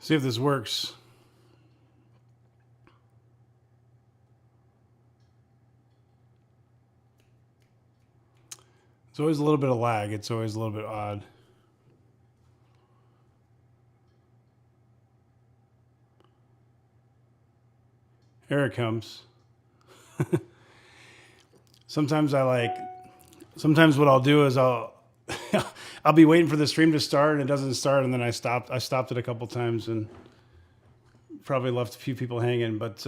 See if this works. It's always a little bit of lag. It's always a little bit odd. Here it comes. Sometimes what I'll do is I'll be waiting for the stream to start and it doesn't start, and then I stopped it a couple times and probably left a few people hanging, but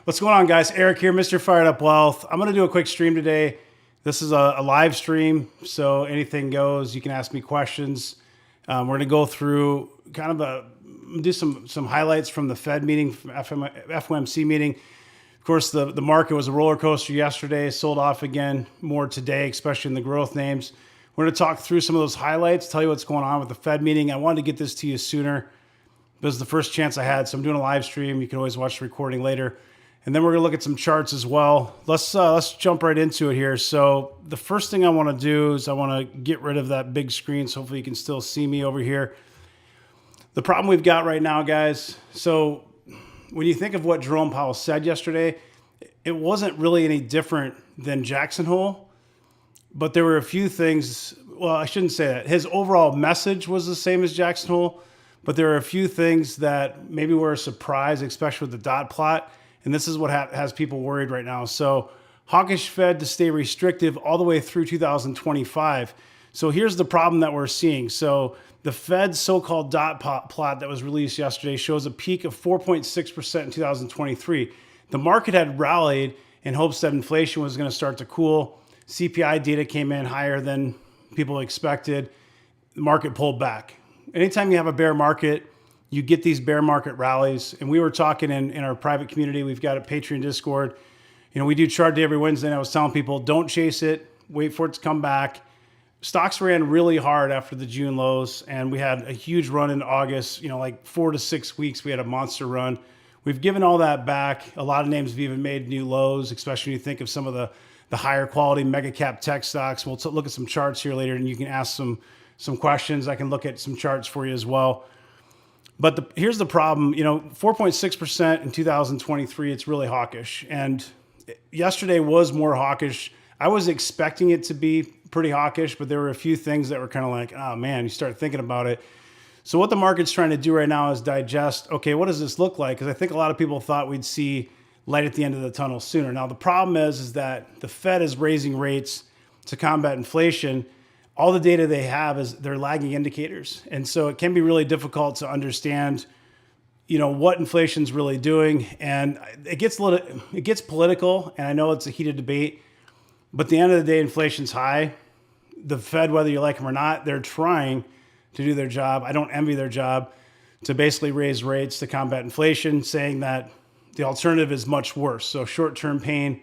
what's going on, guys? Eric here, Mr. Fired Up Wealth. I'm going to do a quick stream today. This is a live stream, so anything goes. You can ask me questions. We're going to go through kind of do some highlights from the Fed meeting, FOMC meeting. Of course, the market was a roller coaster yesterday, sold off again more today, especially in the growth names. We're going to talk through some of those highlights, tell you what's going on with the Fed meeting. I wanted to get this to you sooner. This is the first chance I had, so I'm doing a live stream. You can always watch the recording later. And then we're going to look at some charts as well. Let's jump right into it here. So the first thing I want to do is I want to get rid of that big screen, so hopefully you can still see me over here. The problem we've got right now, guys, so when you think of what Jerome Powell said yesterday, it wasn't really any different than Jackson Hole, but there were a few things. Well, I shouldn't say that. His overall message was the same as Jackson Hole, but there are a few things that maybe were a surprise, especially with the dot plot. And this is what has people worried right now. So hawkish Fed to stay restrictive all the way through 2025. So here's the problem that we're seeing. So the Fed's so-called dot plot that was released yesterday shows a peak of 4.6% in 2023. The market had rallied in hopes that inflation was going to start to cool. CPI data came in higher than people expected. The market pulled back. Anytime you have a bear market, you get these bear market rallies. And we were talking in our private community. We've got a Patreon Discord. We do chart day every Wednesday. And I was telling people, don't chase it. Wait for it to come back. Stocks ran really hard after the June lows, and we had a huge run in August, like 4 to 6 weeks. We had a monster run. We've given all that back. A lot of names have even made new lows, especially when you think of some of the higher quality mega cap tech stocks. We'll look at some charts here later, and you can ask some questions. I can look at some charts for you as well. But here's the problem, 4.6% in 2023, it's really hawkish. And yesterday was more hawkish. I was expecting it to be pretty hawkish, but there were a few things that were kind of like, oh man, you start thinking about it. So what the market's trying to do right now is digest, okay, what does this look like? Because I think a lot of people thought we'd see light at the end of the tunnel sooner. Now the problem is that the Fed is raising rates to combat inflation. All the data they have is they're lagging indicators. And so it can be really difficult to understand, what inflation's really doing. And it gets political, and I know it's a heated debate, but at the end of the day, inflation's high. The Fed, whether you like them or not, they're trying to do their job. I don't envy their job to basically raise rates to combat inflation, saying that the alternative is much worse. So short-term pain,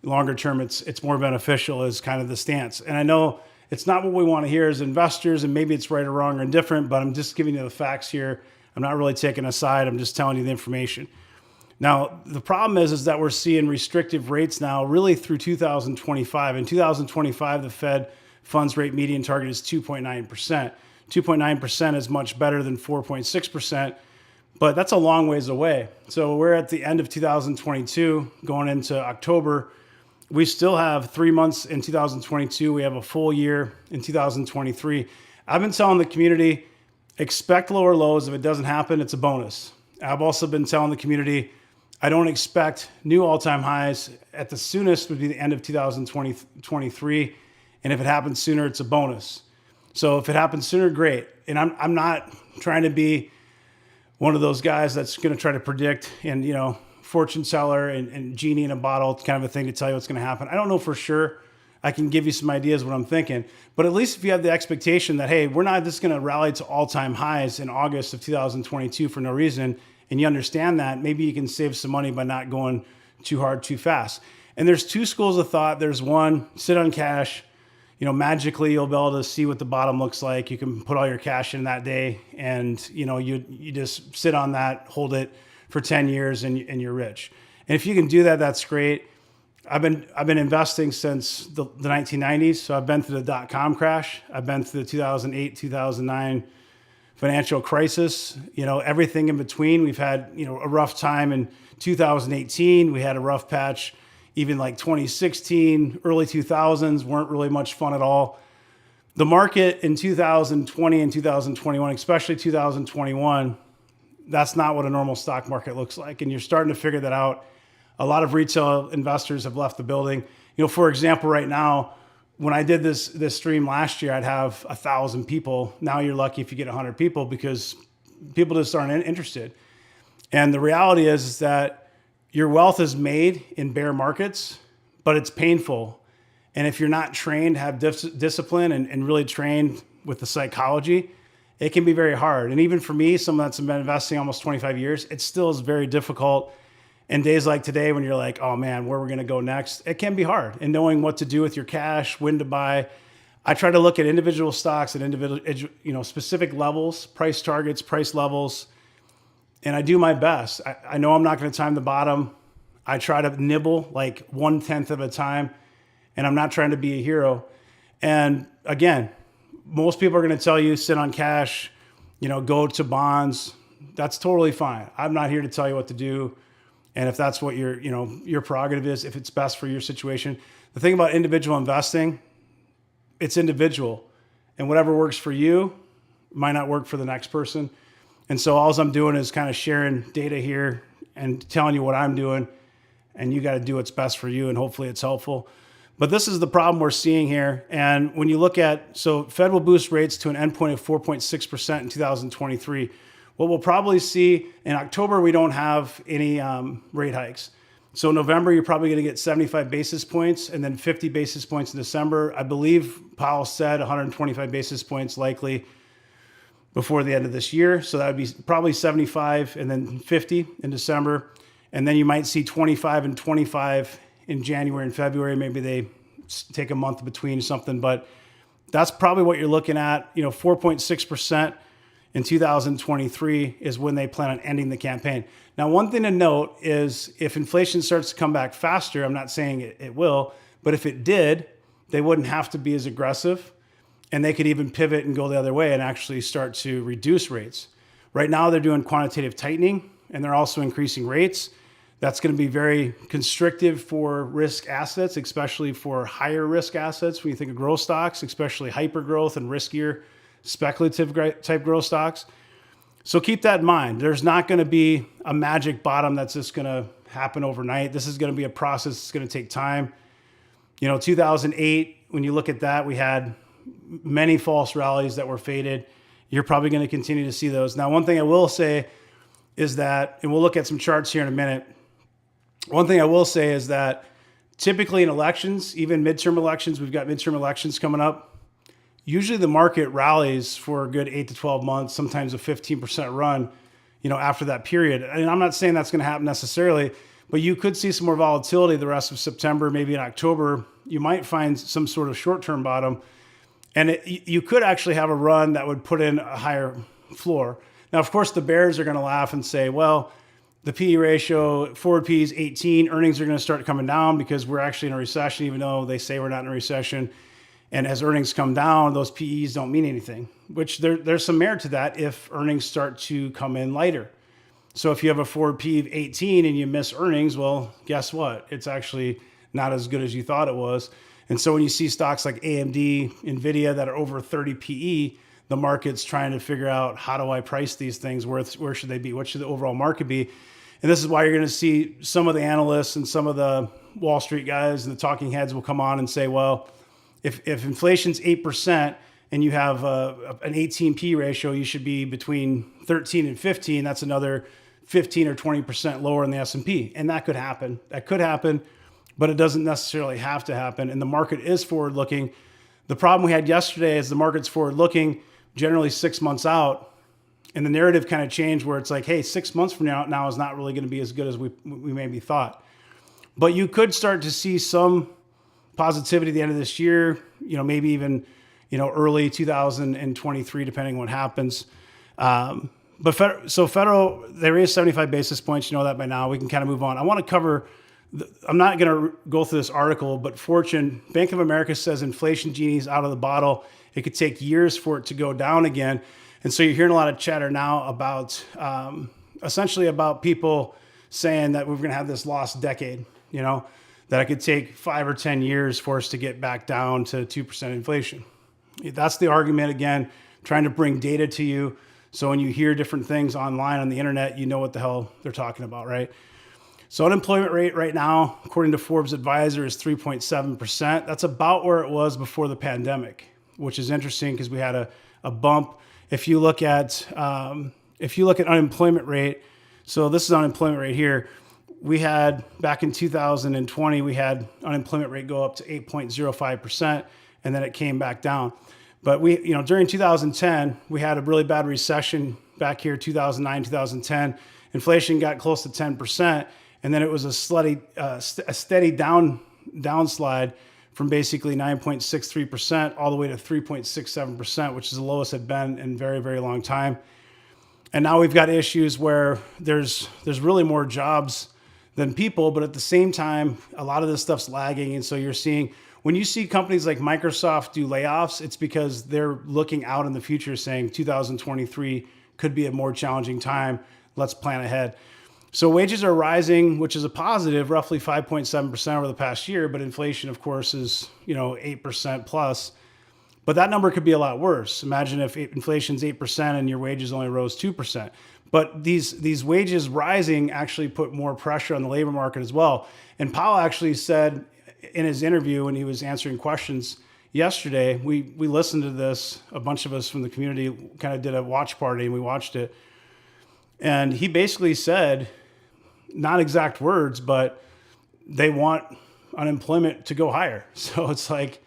longer term, it's more beneficial is kind of the stance. And I know it's not what we want to hear as investors, and maybe it's right or wrong or indifferent, but I'm just giving you the facts here. I'm not really taking a side. I'm just telling you the information. Now, the problem is that we're seeing restrictive rates now really through 2025. In 2025, the Fed funds rate median target is 2.9%. 2.9% is much better than 4.6%, but that's a long ways away. So we're at the end of 2022, going into October. We still have 3 months in 2022. We have a full year in 2023. I've been telling the community, expect lower lows. If it doesn't happen, it's a bonus. I've also been telling the community, I don't expect new all-time highs. At the soonest would be the end of 2023. And if it happens sooner, it's a bonus. So if it happens sooner, great. And I'm not trying to be one of those guys that's going to try to predict and, fortune teller and genie in a bottle kind of a thing to tell you what's going to happen. I don't know for sure. I can give you some ideas what I'm thinking. But at least if you have the expectation that, hey, we're not just going to rally to all-time highs in August of 2022 for no reason, and you understand that, maybe you can save some money by not going too hard, too fast. And there's two schools of thought. There's one, sit on cash. Magically you'll be able to see what the bottom looks like. You can put all your cash in that day and, you just sit on that, hold it for 10 years and you're rich. And if you can do that, that's great. I've been investing since the 1990s. So I've been through the dot-com crash. I've been through the 2008, 2009 financial crisis, everything in between. We've had, a rough time in 2018. We had a rough patch, even like 2016, early 2000s weren't really much fun at all. The market in 2020 and 2021, especially 2021, that's not what a normal stock market looks like. And you're starting to figure that out. A lot of retail investors have left the building. For example, right now, when I did this stream last year, I'd have 1,000 people. Now you're lucky if you get 100 people because people just aren't interested. And the reality is that your wealth is made in bear markets, but it's painful. And if you're not trained, have discipline and really trained with the psychology, it can be very hard. And even for me, someone that's been investing almost 25 years, it still is very difficult. And days like today, when you're like, oh man, where are we going to go next? It can be hard. And knowing what to do with your cash, when to buy. I try to look at individual stocks at individual, specific levels, price targets, price levels. And I do my best. I know I'm not going to time the bottom. I try to nibble like 1/10 of a time. And I'm not trying to be a hero. And again, most people are going to tell you sit on cash, go to bonds. That's totally fine. I'm not here to tell you what to do. And if that's what your prerogative is, if it's best for your situation. The thing about individual investing, it's individual. And whatever works for you might not work for the next person. And so all I'm doing is kind of sharing data here and telling you what I'm doing. And you got to do what's best for you. And hopefully it's helpful. But this is the problem we're seeing here. And when you look at, so Fed will boost rates to an endpoint of 4.6% in 2023. What we'll probably see in October, we don't have any rate hikes. So November, you're probably going to get 75 basis points and then 50 basis points in December. I believe Powell said 125 basis points likely before the end of this year. So that would be probably 75 and then 50 in December. And then you might see 25 and 25 in January and February. Maybe they take a month between something, but that's probably what you're looking at. 4.6% in 2023 is when they plan on ending the campaign. Now, one thing to note is if inflation starts to come back faster, I'm not saying it will, but if it did, they wouldn't have to be as aggressive and they could even pivot and go the other way and actually start to reduce rates. Right now, they're doing quantitative tightening and they're also increasing rates. That's going to be very constrictive for risk assets, especially for higher risk assets. When you think of growth stocks, especially hyper growth and riskier speculative type growth stocks. So keep that in mind. There's not going to be a magic bottom that's just going to happen overnight. This is going to be a process. It's going to take time. 2008, when you look at that, we had many false rallies that were faded. You're probably going to continue to see those. Now, one thing I will say is that, and we'll look at some charts here in a minute. One thing I will say is that typically in elections, even midterm elections, we've got midterm elections coming up. Usually the market rallies for a good 8 to 12 months, sometimes a 15% run, after that period. And I'm not saying that's going to happen necessarily, but you could see some more volatility the rest of September, maybe in October. You might find some sort of short-term bottom. And you could actually have a run that would put in a higher floor. Now, of course, the bears are going to laugh and say, well, the PE ratio, forward PE is 18. Earnings are going to start coming down because we're actually in a recession, even though they say we're not in a recession. And as earnings come down, those PEs don't mean anything, which there's some merit to that if earnings start to come in lighter. So if you have a forward PE of 18 and you miss earnings, well, guess what? It's actually not as good as you thought it was. And so when you see stocks like AMD, NVIDIA that are over 30 PE, the market's trying to figure out, how do I price these things? Where should they be? What should the overall market be? And this is why you're going to see some of the analysts and some of the Wall Street guys and the talking heads will come on and say, well, if inflation's 8% and you have an 18 P ratio, you should be between 13 and 15. That's another 15 or 20% lower in the S&P. And that could happen. That could happen, but it doesn't necessarily have to happen. And the market is forward looking. The problem we had yesterday is the market's forward looking generally 6 months out. And the narrative kind of changed where it's like, hey, 6 months from now is not really going to be as good as we maybe thought. But you could start to see some positivity at the end of this year, maybe even, early 2023, depending on what happens. But federal, they raised 75 basis points. You know that by now. We can kind of move on. I want to cover, I'm not going to go through this article, but Bank of America says inflation genie's out of the bottle. It could take years for it to go down again. And so you're hearing a lot of chatter now about essentially about people saying that we're going to have this lost decade, that it could take 5 or 10 years for us to get back down to 2% inflation. That's the argument, again, trying to bring data to you. So when you hear different things online on the internet, you know what the hell they're talking about, right? So unemployment rate right now, according to Forbes Advisor, is 3.7%. That's about where it was before the pandemic, which is interesting because we had a bump. If you look at unemployment rate, so this is unemployment rate here. We had back in 2020, we had unemployment rate go up to 8.05%, and then it came back down. But during 2010, we had a really bad recession back here, 2009, 2010. Inflation got close to 10%, and then it was a steady downslide from basically 9.63% all the way to 3.67%, which is the lowest it's been in a very, very long time. And now we've got issues where there's really more jobs than people, but at the same time, a lot of this stuff's lagging. And so you're seeing, when you see companies like Microsoft do layoffs, it's because they're looking out in the future saying 2023 could be a more challenging time. Let's plan ahead. So wages are rising, which is a positive, roughly 5.7% over the past year, but inflation, of course, is 8% plus. But that number could be a lot worse. Imagine if inflation's 8% and your wages only rose 2%. But these wages rising actually put more pressure on the labor market as well. And Powell actually said in his interview when he was answering questions yesterday, we listened to this, a bunch of us from the community kind of did a watch party and we watched it. And he basically said, not exact words, but they want unemployment to go higher. So it's like,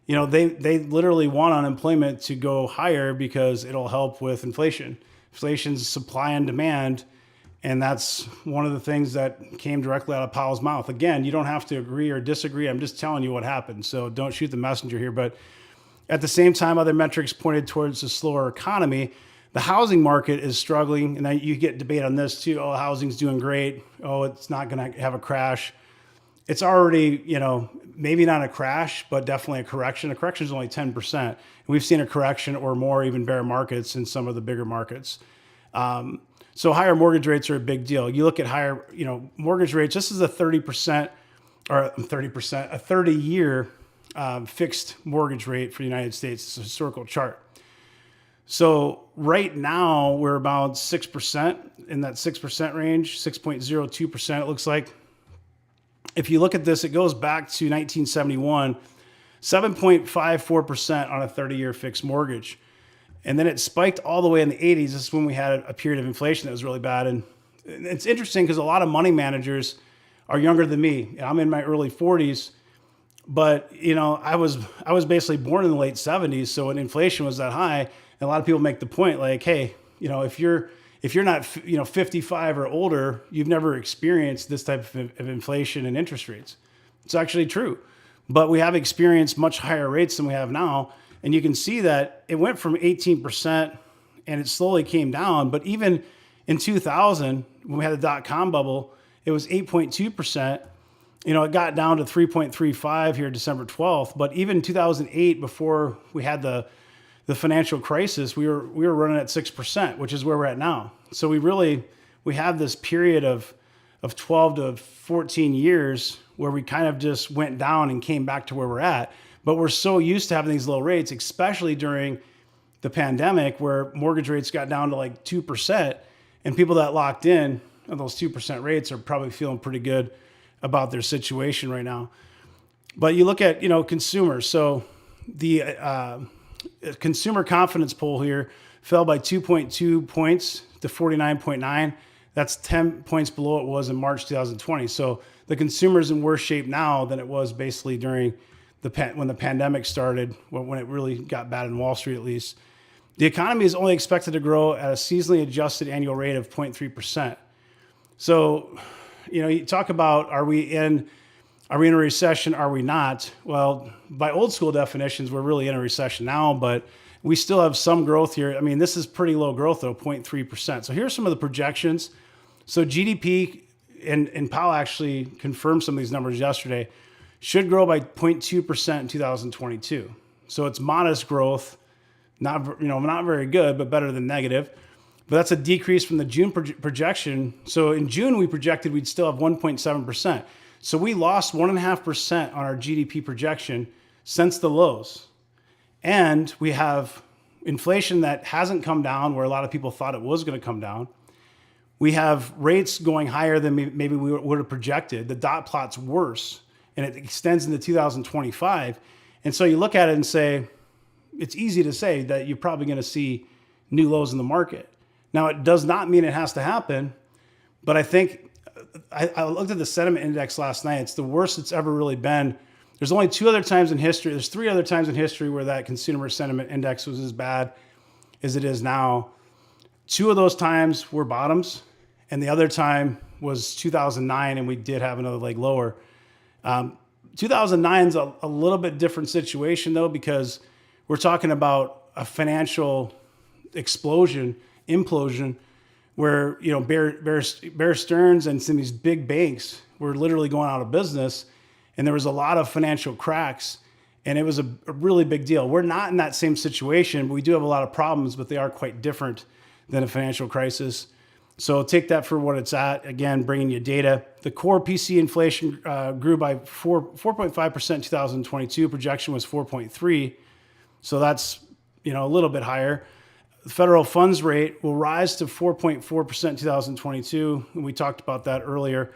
they literally want unemployment to go higher because it'll help with inflation. Inflation's supply and demand. And that's one of the things that came directly out of Powell's mouth. Again, you don't have to agree or disagree. I'm just telling you what happened. So don't shoot the messenger here. But at the same time, other metrics pointed towards a slower economy. The housing market is struggling. And then you get debate on this too. Oh, housing's doing great. Oh, it's not going to have a crash. It's already, maybe not a crash, but definitely a correction. A correction is only 10%. And we've seen a correction or more, even bear markets in some of the bigger markets. So higher mortgage rates are a big deal. You look at higher, mortgage rates. This is a 30% or a 30-year fixed mortgage rate for the United States. It's a historical chart. So right now we're about 6% in that 6% range, 6.02%. It looks like. If you look at this, it goes back to 1971, 7.54% on a 30-year fixed mortgage. And then it spiked all the way in the 80s. This is when we had a period of inflation that was really bad. And it's interesting because a lot of money managers are younger than me. I'm in my early 40s, but I was basically born in the late 70s. So when inflation was that high, a lot of people make the point like, hey, if you're not 55 or older, you've never experienced this type of inflation and interest rates. It's actually true, but we have experienced much higher rates than we have now. And you can see that it went from 18% and it slowly came down. But even in 2000, when we had the dot-com bubble, it was 8.2%. It got down to 3.35 here December 12th. But even in 2008, before we had the financial crisis, we were running at 6%, which is where we're at now. So we have this period of 12 to 14 years where we kind of just went down and came back to where we're at. But we're so used to having these low rates, especially during the pandemic where mortgage rates got down to like 2%, and people that locked in on those 2% rates are probably feeling pretty good about their situation right now. But you look at, consumers. So the consumer confidence poll here fell by 2.2 points to 49.9. That's 10 points below what it was in March 2020. So the consumer's in worse shape now than it was basically during when the pandemic started, when it really got bad in Wall Street at least. The economy is only expected to grow at a seasonally adjusted annual rate of 0.3%. So, you talk about, are we in a recession? Are we not? Well, by old school definitions, we're really in a recession now, but we still have some growth here. I mean, this is pretty low growth though, 0.3%. So here's some of the projections. So GDP, and Powell actually confirmed some of these numbers yesterday, should grow by 0.2% in 2022. So it's modest growth. Not very good, but better than negative. But that's a decrease from the June projection. So in June, we projected we'd still have 1.7%. So we lost 1.5% on our GDP projection since the lows. And we have inflation that hasn't come down where a lot of people thought it was going to come down. We have rates going higher than maybe we would have projected. The dot plot's worse, and it extends into 2025. And so you look at it and say, it's easy to say that you're probably going to see new lows in the market. Now, it does not mean it has to happen, but I think I looked at the sentiment index last night. It's the worst it's ever really been. There's only three other times in history where that consumer sentiment index was as bad as it is now. Two of those times were bottoms, and the other time was 2009, and we did have another leg lower. 2009 is a little bit different situation, though, because we're talking about a financial implosion, where Bear Stearns and some of these big banks were literally going out of business, and there was a lot of financial cracks, and it was a really big deal. We're not in that same situation, but we do have a lot of problems, but they are quite different than a financial crisis. So take that for what it's at. Again, bringing you data. The core PC inflation grew by 4.5% in 2022. Projection was 4.3. So that's a little bit higher. The federal funds rate will rise to 4.4% in 2022. And we talked about that earlier.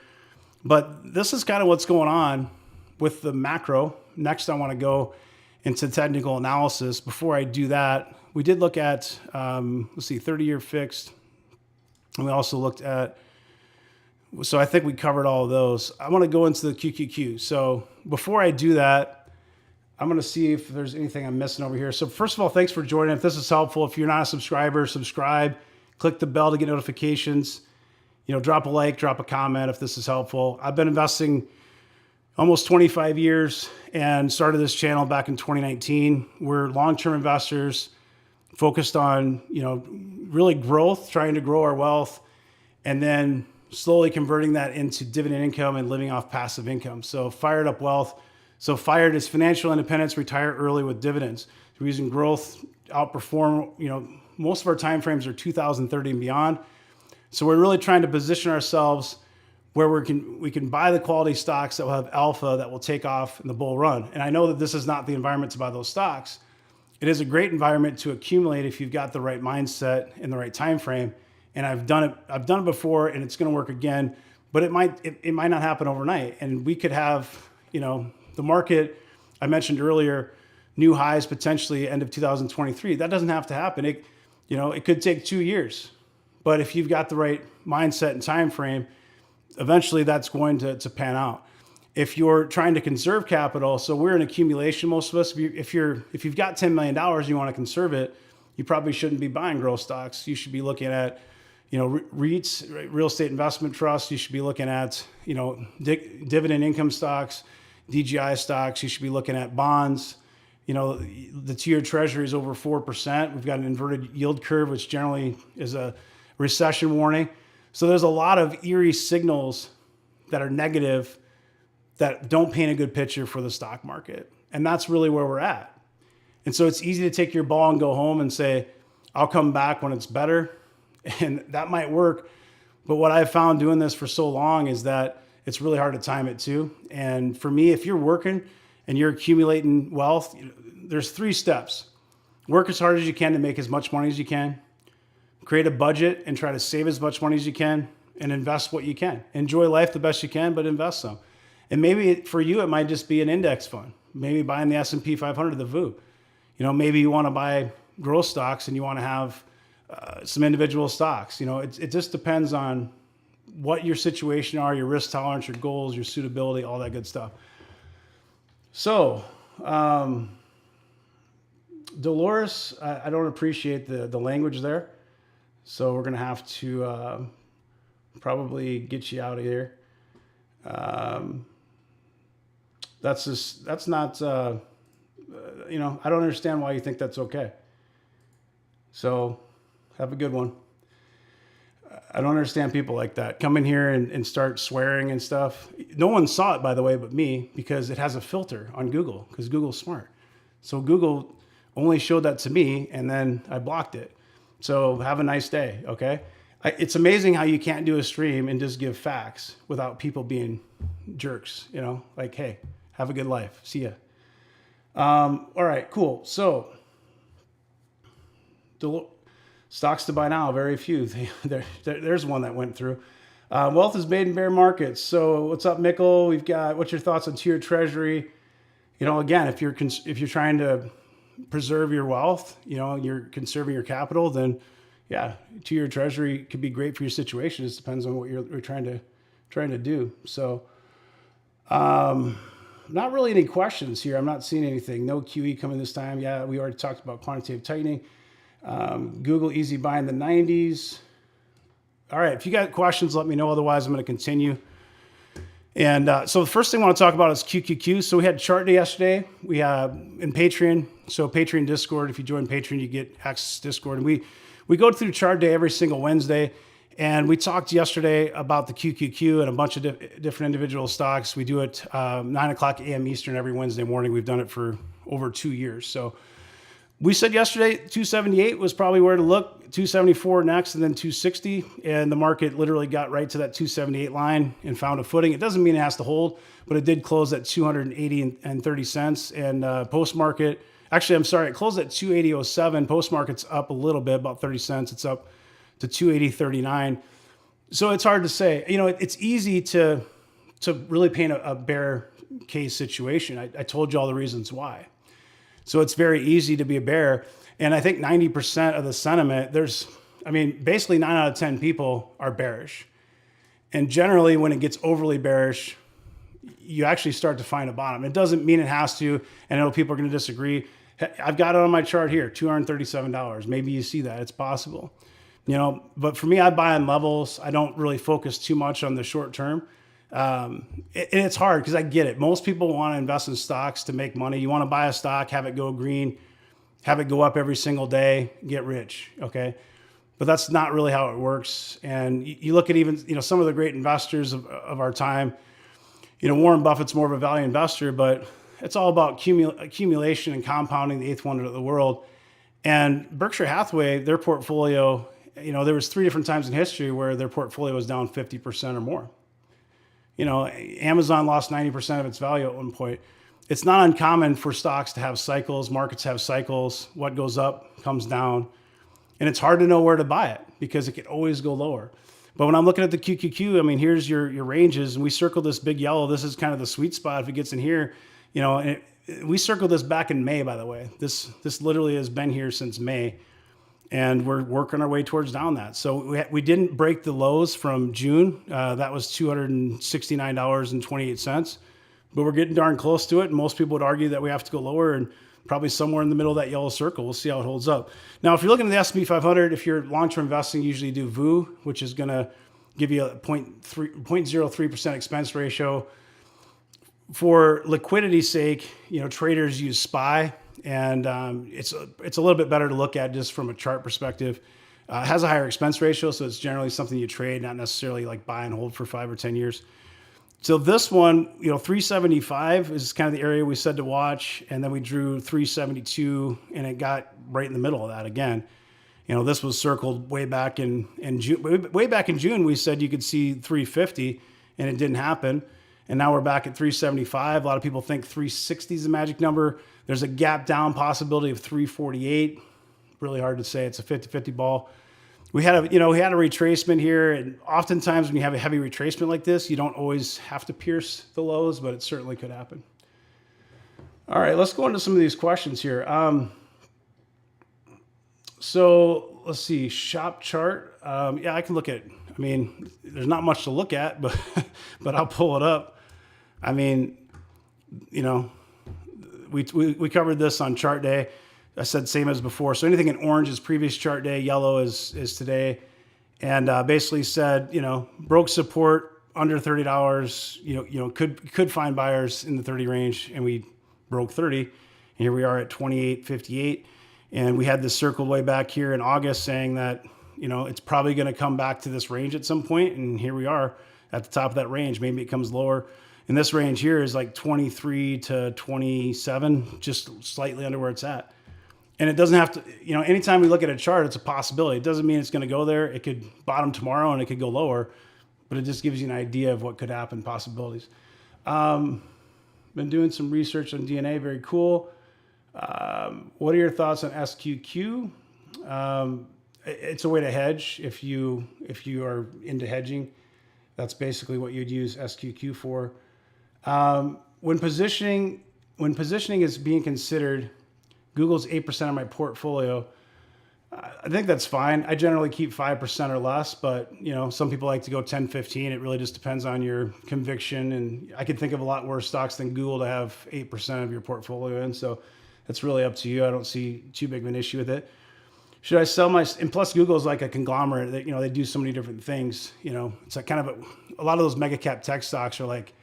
But this is kind of what's going on with the macro. Next, I want to go into technical analysis. Before I do that, we did look at, 30-year fixed. And we also looked at, so I think we covered all of those. I want to go into the QQQ. So before I do that, I'm going to see if there's anything I'm missing over here. So first of all, thanks for joining. If this is helpful, if you're not a subscriber, subscribe, click the bell to get notifications, drop a like, drop a comment if this is helpful. I've been investing almost 25 years and started this channel back in 2019. We're long-term investors focused on, really growth, trying to grow our wealth, and then slowly converting that into dividend income and living off passive income. So Fired Up Wealth. So Fired is financial independence, retire early with dividends. We're using growth, outperform, most of our time frames are 2030 and beyond. So we're really trying to position ourselves where we can buy the quality stocks that will have alpha that will take off in the bull run. And I know that this is not the environment to buy those stocks. It is a great environment to accumulate if you've got the right mindset and the right time frame. And I've done it before, and it's going to work again. But it might not happen overnight. And we could have, the market I mentioned earlier, new highs potentially end of 2023. That doesn't have to happen. It could take 2 years. But if you've got the right mindset and time frame, eventually that's going to pan out. If you're trying to conserve capital, so we're in accumulation, most of us, if you've got $10 million and you want to conserve it, you probably shouldn't be buying growth stocks. You should be looking at, REITs, real estate investment trusts. You should be looking at, dividend income stocks, DGI stocks. You should be looking at bonds. The 2-year treasury is over 4%. We've got an inverted yield curve, which generally is a recession warning. So there's a lot of eerie signals that are negative that don't paint a good picture for the stock market. And that's really where we're at. And so it's easy to take your ball and go home and say, I'll come back when it's better. And that might work. But what I've found doing this for so long is that it's really hard to time it too. And for me, if you're working and you're accumulating wealth, there's 3 steps. Work as hard as you can to make as much money as you can. Create a budget and try to save as much money as you can, and invest what you can. Enjoy life the best you can, but invest some. And maybe for you, it might just be an index fund. Maybe buying the S&P 500, the VOO. Maybe you want to buy growth stocks and you want to have some individual stocks. It just depends on what your situation are, your risk tolerance, your goals, your suitability, all that good stuff. So, Dolores, I don't appreciate the language there. So we're going to have to probably get you out of here. That's not, I don't understand why you think that's okay. So have a good one. I don't understand people like that. Come in here and start swearing and stuff. No one saw it, by the way, but me, because it has a filter on Google, because Google's smart. So Google only showed that to me, and then I blocked it. So have a nice day, okay? It's amazing how you can't do a stream and just give facts without people being jerks, like, hey, have a good life. See ya. All right, cool. So the stocks to buy now, very few. There's one that went through. Wealth is made in bear markets. So what's up, Mickle? We've got, what's your thoughts on 2-year treasury? Again, if you're trying to preserve your wealth, you're conserving your capital, then yeah, 2-year treasury could be great for your situation. It just depends on what you're trying to do. So, not really any questions here. I'm not seeing anything. No QE coming this time. Yeah, we already talked about quantitative tightening. Google easy buy in the 90s. All right, if you got questions, let me know. Otherwise, I'm going to continue. And so the first thing I want to talk about is QQQ. So we had chart day yesterday. We have in Patreon. So Patreon Discord, if you join Patreon, you get access to Discord. And we go through chart day every single Wednesday. And we talked yesterday about the QQQ and a bunch of different individual stocks. We do it 9 o'clock a.m. Eastern every Wednesday morning. We've done it for over 2 years. So we said yesterday 278 was probably where to look, 274 next, and then 260. And the market literally got right to that 278 line and found a footing. It doesn't mean it has to hold, but it did close at 280 and 30 cents. And post-market, actually, I'm sorry, it closed at 280.07. Post-market's up a little bit, about 30 cents. It's up to 280.39. So it's hard to say. It's easy to really paint a bear case situation. I told you all the reasons why. So it's very easy to be a bear. And I think 90% of the sentiment, basically 9 out of 10 people are bearish. And generally, when it gets overly bearish, you actually start to find a bottom. It doesn't mean it has to. And I know people are going to disagree. I've got it on my chart here, $237. Maybe you see that. It's possible. But for me, I buy on levels. I don't really focus too much on the short term. And it's hard because I get it. Most people want to invest in stocks to make money. You want to buy a stock, have it go green, have it go up every single day, get rich. Okay. But that's not really how it works. And you look at even, some of the great investors of our time, Warren Buffett's more of a value investor, but it's all about accumulation and compounding, the eighth wonder of the world. And Berkshire Hathaway, their portfolio, there was 3 different times in history where their portfolio was down 50% or more. Amazon lost 90% of its value at one point. It's not uncommon for stocks to have cycles. Markets have cycles. What goes up comes down. And it's hard to know where to buy it because it could always go lower. But when I'm looking at the QQQ, here's your ranges, and we circle this big yellow. This is kind of the sweet spot if it gets in here. And we circled this back in May, by the way. This literally has been here since May. And we're working our way towards down that. So we didn't break the lows from June. That was $269.28. But we're getting darn close to it. And most people would argue that we have to go lower and probably somewhere in the middle of that yellow circle. We'll see how it holds up. Now, if you're looking at the S&P 500, if you're long-term investing, you usually do VU, which is going to give you a 0.03% expense ratio. For liquidity's sake, traders use SPY. And it's a little bit better to look at just from a chart perspective. It has a higher expense ratio, so it's generally something you trade, not necessarily like buy and hold for 5 or 10 years. So this one, 375 is kind of the area we said to watch, and then we drew 372, and it got right in the middle of that again. This was circled way back in June. Way back in June, we said you could see 350, and it didn't happen. And now we're back at 375. A lot of people think 360 is the magic number. There's a gap down possibility of 348. Really hard to say. It's a 50-50 ball. We had a retracement here, and oftentimes when you have a heavy retracement like this, you don't always have to pierce the lows, but it certainly could happen. All right, let's go into some of these questions here. So let's see, shop chart. Yeah, I can look at it. There's not much to look at, but I'll pull it up. We covered this on chart day. I said same as before. So anything in orange is previous chart day, yellow is today. And basically said, broke support under $30, could find buyers in the 30 range, and we broke 30. And here we are at 28.58. And we had this circled way back here in August saying that, it's probably going to come back to this range at some point. And here we are at the top of that range. Maybe it comes lower. And this range here is like 23 to 27, just slightly under where it's at. And it doesn't have to, anytime we look at a chart, it's a possibility. It doesn't mean it's going to go there. It could bottom tomorrow and it could go lower, but it just gives you an idea of what could happen, possibilities. Been doing some research on DNA. Very cool. What are your thoughts on SQQ? It's a way to hedge if you are into hedging. That's basically what you'd use SQQ for. When positioning is being considered, Google's 8% of my portfolio. I think that's fine. I generally keep 5% or less, but some people like to go 10, 15. It really just depends on your conviction. And I could think of a lot worse stocks than Google to have 8% of your portfolio in. So that's really up to you. I don't see too big of an issue with it. Should I sell my, and plus Google's like a conglomerate that, they do so many different things. It's like kind of a lot of those mega cap tech stocks are like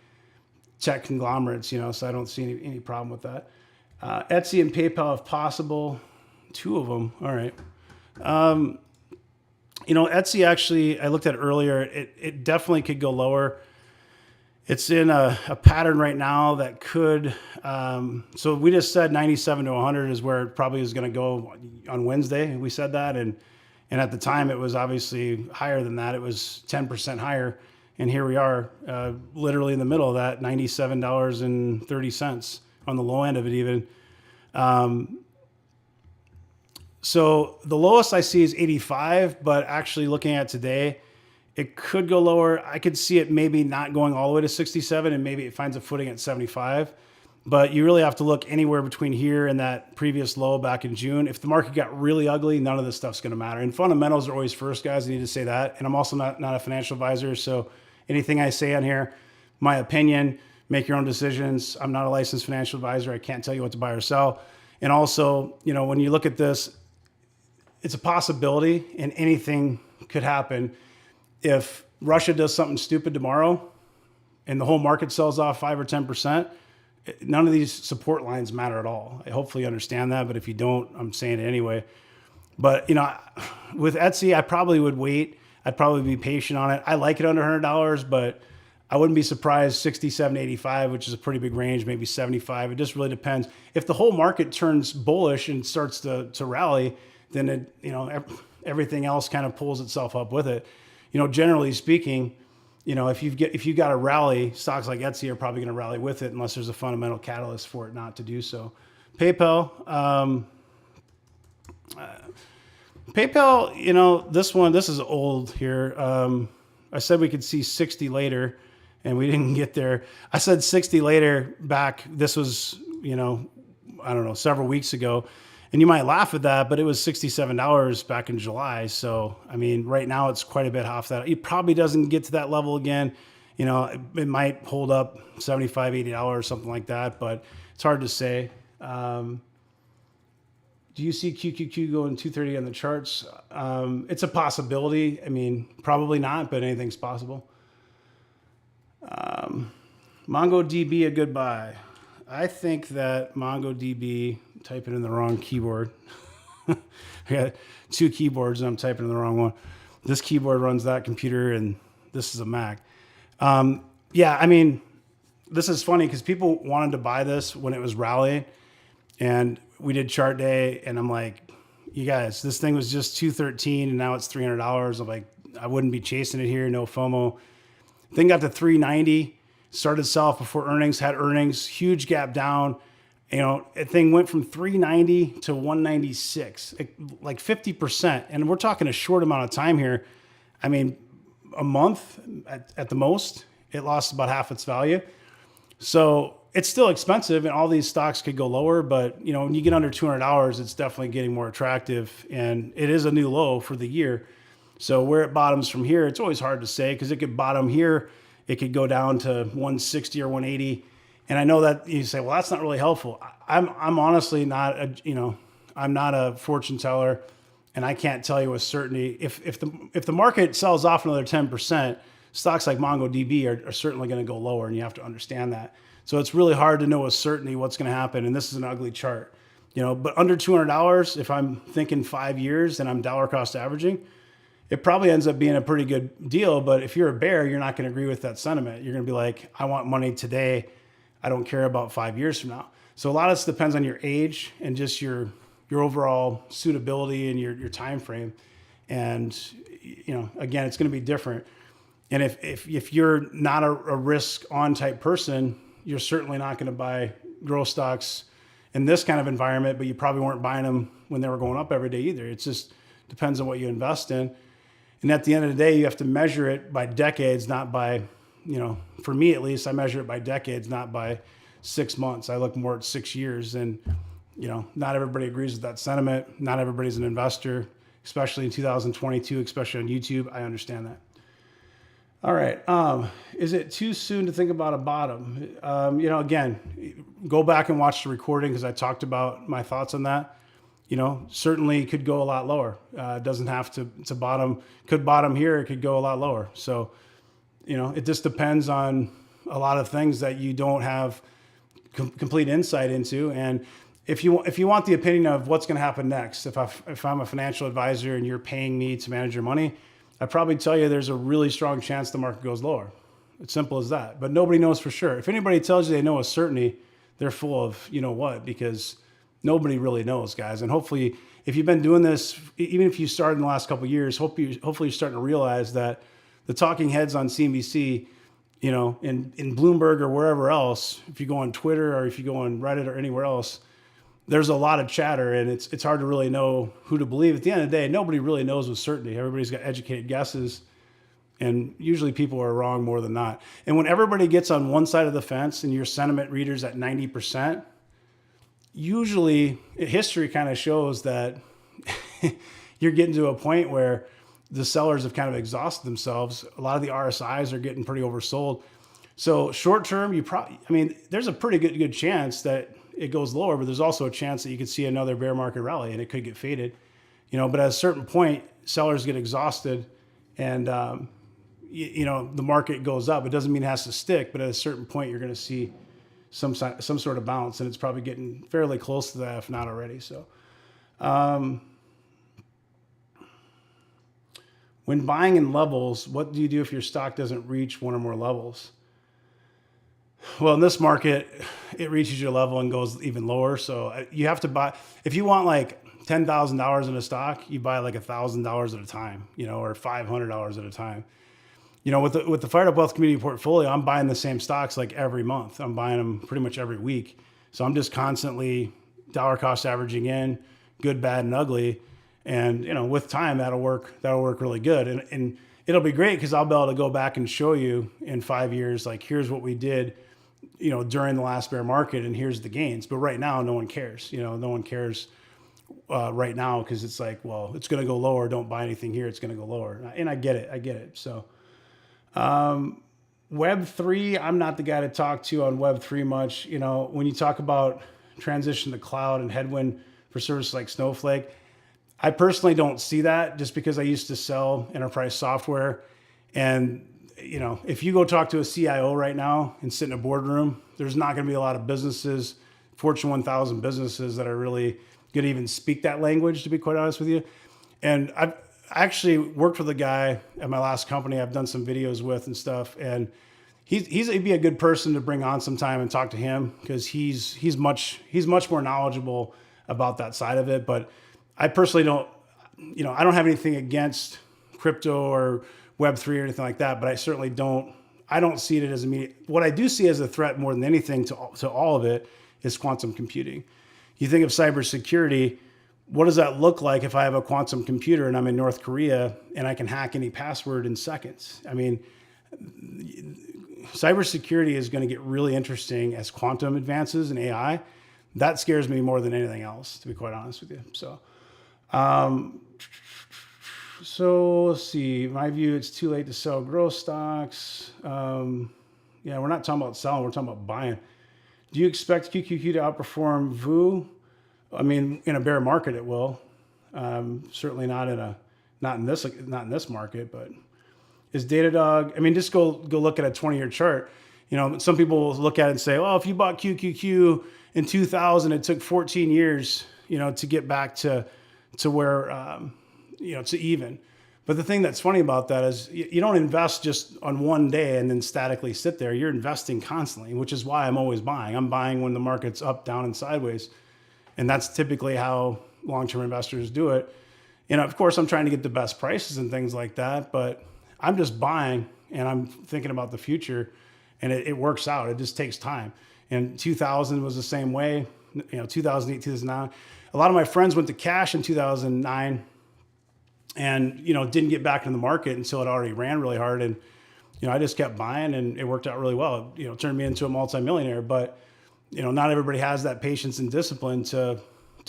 tech conglomerates, so I don't see any problem with that. Etsy and PayPal if possible. 2 of them. All right. Etsy actually, I looked at earlier, it definitely could go lower. It's in a pattern right now that could, so we just said 97 to 100 is where it probably is going to go on Wednesday. We said that. And at the time it was obviously higher than that. It was 10% higher. And here we are, literally in the middle of that, $97.30 on the low end of it even. So the lowest I see is 85, but actually looking at today, it could go lower. I could see it maybe not going all the way to 67 and maybe it finds a footing at 75. But you really have to look anywhere between here and that previous low back in June. If the market got really ugly, none of this stuff's going to matter. And fundamentals are always first, guys. I need to say that. And I'm also not a financial advisor. So anything I say on here, my opinion, make your own decisions. I'm not a licensed financial advisor. I can't tell you what to buy or sell. And also, when you look at this, it's a possibility and anything could happen. If Russia does something stupid tomorrow and the whole market sells off 5 or 10%, none of these support lines matter at all. I hopefully understand that, but if you don't, I'm saying it anyway. But, with Etsy, I probably would wait. I'd probably be patient on it. I like it under $100, but I wouldn't be surprised 67, 85, which is a pretty big range, maybe 75. It just really depends. If the whole market turns bullish and starts to rally, then everything else kind of pulls itself up with it. Generally speaking, if you got a rally, stocks like Etsy are probably going to rally with it unless there's a fundamental catalyst for it not to do so. PayPal, this is old here. I said we could see 60 later and we didn't get there. I said 60 later back. This was, several weeks ago. And you might laugh at that, but it was $67 back in July. So, right now it's quite a bit off that. It probably doesn't get to that level again. It might hold up $75, $80, something like that, but it's hard to say. Do you see QQQ going 230 on the charts? It's a possibility. Probably not, but anything's possible. MongoDB, a good buy. I think that MongoDB, typing in the wrong keyboard. I got 2 keyboards and I'm typing in the wrong one. This keyboard runs that computer and this is a Mac. This is funny because people wanted to buy this when it was rallying and we did chart day and I'm like, you guys, this thing was just 213 and now it's $300. I'm like, I wouldn't be chasing it here. No FOMO. Thing got to 390, started sell off before earnings, had earnings, huge gap down. A thing went from 390 to 196, like 50%. And we're talking a short amount of time here. A month at the most, it lost about half its value. So it's still expensive and all these stocks could go lower, but when you get under $200, it's definitely getting more attractive and it is a new low for the year. So where it bottoms from here, it's always hard to say because it could bottom here. It could go down to 160 or 180. And I know that you say, well, that's not really helpful. I'm honestly not I'm not a fortune teller and I can't tell you with certainty. If the market sells off another 10%, stocks like MongoDB are certainly going to go lower and you have to understand that. So it's really hard to know with certainty what's going to happen. And this is an ugly chart, but under $200, if I'm thinking 5 years and I'm dollar cost averaging, it probably ends up being a pretty good deal. But if you're a bear, you're not going to agree with that sentiment. You're going to be like, I want money today. I don't care about 5 years from now. So a lot of this depends on your age and just your your overall suitability and your time frame. And, again, it's going to be different. And if you're not a risk on type person, you're certainly not going to buy growth stocks in this kind of environment, but you probably weren't buying them when they were going up every day either. It just depends on what you invest in. And at the end of the day, you have to measure it by decades, not by, for me at least, I measure it by decades, not by 6 months. I look more at 6 years. And, not everybody agrees with that sentiment. Not everybody's an investor, especially in 2022, especially on YouTube. I understand that. All right. Is it too soon to think about a bottom? Again, go back and watch the recording because I talked about my thoughts on that. Certainly could go a lot lower. It doesn't have to bottom. Could bottom here. It could go a lot lower. So, it just depends on a lot of things that you don't have complete insight into. And if you want the opinion of what's going to happen next, if I'm a financial advisor and you're paying me to manage your money, I'd probably tell you there's a really strong chance the market goes lower. It's simple as that. But nobody knows for sure. If anybody tells you they know a certainty, they're full of what, because nobody really knows, guys. And hopefully, if you've been doing this, even if you started in the last couple of years, hopefully you're starting to realize that the talking heads on CNBC, in Bloomberg or wherever else, if you go on Twitter or if you go on Reddit or anywhere else, there's a lot of chatter, and it's hard to really know who to believe. At the end of the day, nobody really knows with certainty. Everybody's got educated guesses, and usually people are wrong more than not. And when everybody gets on one side of the fence and your sentiment reader's at 90%, usually history kind of shows that you're getting to a point where the sellers have kind of exhausted themselves. A lot of the RSIs are getting pretty oversold. So short term, there's a pretty good chance that it goes lower, but there's also a chance that you could see another bear market rally and it could get faded, but at a certain point, sellers get exhausted and, the market goes up. It doesn't mean it has to stick, but at a certain point, you're going to see some sort of bounce, and it's probably getting fairly close to that, if not already. So, when buying in levels, what do you do if your stock doesn't reach one or more levels? Well, in this market, it reaches your level and goes even lower. So you have to buy, if you want like $10,000 in a stock, you buy like $1,000 at a time, or $500 at a time. With the Fired Up Wealth Community portfolio, I'm buying the same stocks like every month. I'm buying them pretty much every week. So I'm just constantly dollar cost averaging in, good, bad, and ugly. And, with time, that'll work really good. And it'll be great because I'll be able to go back and show you in 5 years, like, here's what we did, during the last bear market, and here's the gains. But right now, no one cares. No one cares right now because it's like, well, it's going to go lower. Don't buy anything here. It's going to go lower. And I get it. So Web3, I'm not the guy to talk to on Web3 much. When you talk about transition to cloud and headwind for services like Snowflake, I personally don't see that just because I used to sell enterprise software. And, if you go talk to a CIO right now and sit in a boardroom, there's not going to be a lot of businesses, Fortune 1000 businesses that are really going to even speak that language, to be quite honest with you. And I actually worked with a guy at my last company I've done some videos with and stuff. And he'd be a good person to bring on sometime and talk to him because he's much more knowledgeable about that side of it. But I personally don't, I don't have anything against crypto or Web3 or anything like that, but I certainly I don't see it as immediate. What I do see as a threat more than anything to all of it is quantum computing. You think of cybersecurity, what does that look like if I have a quantum computer and I'm in North Korea and I can hack any password in seconds? Cybersecurity is going to get really interesting as quantum advances in AI. That scares me more than anything else, to be quite honest with you. So let's see. My view, it's too late to sell growth stocks. We're not talking about selling. We're talking about buying. Do you expect QQQ to outperform VU? In a bear market, it will. Certainly not in this market. But is Datadog? Just go look at a 20-year chart. Some people will look at it and say, "Oh, if you bought QQQ in 2000, it took 14 years, to get back to where." To even. But the thing that's funny about that is you don't invest just on one day and then statically sit there. You're investing constantly, which is why I'm always buying. I'm buying when the market's up, down, and sideways. And that's typically how long-term investors do it. And of course, I'm trying to get the best prices and things like that, but I'm just buying and I'm thinking about the future, and it works out. It just takes time. And 2000 was the same way, 2008, 2009. A lot of my friends went to cash in 2009 and, didn't get back in the market until it already ran really hard. And, I just kept buying and it worked out really well. It turned me into a multimillionaire, but, not everybody has that patience and discipline to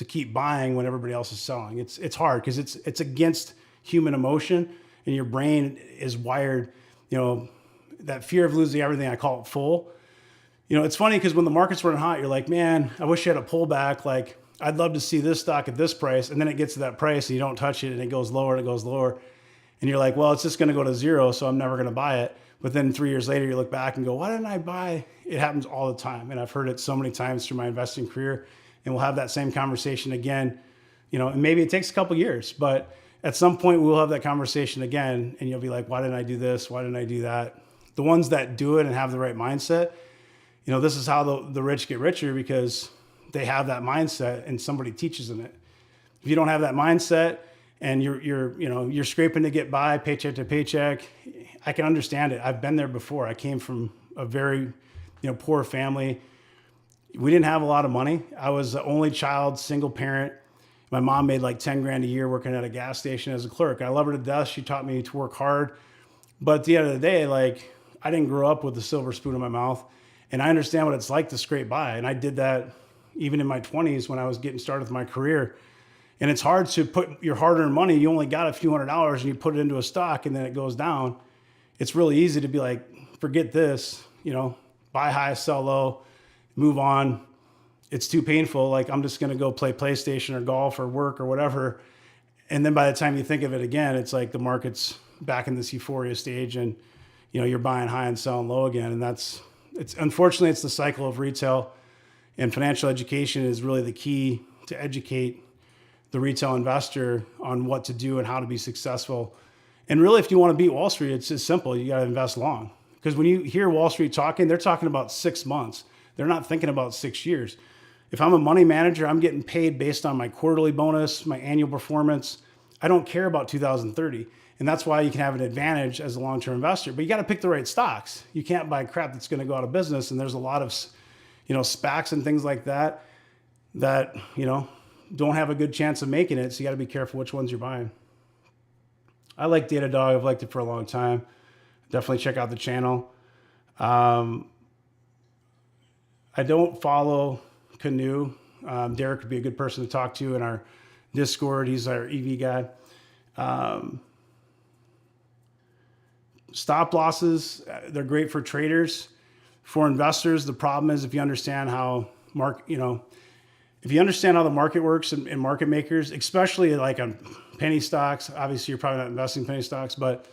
keep buying when everybody else is selling. It's hard because it's against human emotion, and your brain is wired, that fear of losing everything. I call it full. It's funny because when the market's running hot, you're like, man, I wish you had a pullback. Like, I'd love to see this stock at this price. And then it gets to that price and you don't touch it and it goes lower and it goes lower. And you're like, well, it's just going to go to zero, so I'm never going to buy it. But then 3 years later, you look back and go, why didn't I buy? It happens all the time. And I've heard it so many times through my investing career. And we'll have that same conversation again, and maybe it takes a couple years, but at some point we'll have that conversation again and you'll be like, why didn't I do this? Why didn't I do that? The ones that do it and have the right mindset, this is how the rich get richer, because they have that mindset and somebody teaches them it. If you don't have that mindset and you're scraping to get by paycheck to paycheck, I can understand it. I've been there before. I came from a very, poor family. We didn't have a lot of money. I was the only child, single parent. My mom made like 10 grand a year working at a gas station as a clerk. I love her to death. She taught me to work hard. But at the end of the day, like, I didn't grow up with a silver spoon in my mouth, and I understand what it's like to scrape by. And I did that even in my 20s when I was getting started with my career. And it's hard to put your hard-earned money. You only got a few $100s and you put it into a stock and then it goes down. It's really easy to be like, forget this, buy high, sell low, move on. It's too painful. Like, I'm just going to go play PlayStation or golf or work or whatever. And then by the time you think of it again, it's like the market's back in this euphoria stage and, you're buying high and selling low again. And unfortunately, it's the cycle of retail, and financial education is really the key to educate the retail investor on what to do and how to be successful. And really, if you want to beat Wall Street, it's just simple. You got to invest long. Because when you hear Wall Street talking, they're talking about 6 months. They're not thinking about 6 years. If I'm a money manager, I'm getting paid based on my quarterly bonus, my annual performance. I don't care about 2030. And that's why you can have an advantage as a long-term investor. But you got to pick the right stocks. You can't buy crap that's going to go out of business. And there's a lot of, SPACs and things like that, don't have a good chance of making it. So you got to be careful which ones you're buying. I like Datadog. I've liked it for a long time. Definitely check out the channel. I don't follow Canoe. Derek would be a good person to talk to in our Discord. He's our EV guy. Stop losses, they're great for traders. For investors, the problem is if you understand how if you understand how the market works and market makers, especially like on penny stocks, obviously you're probably not investing in penny stocks, but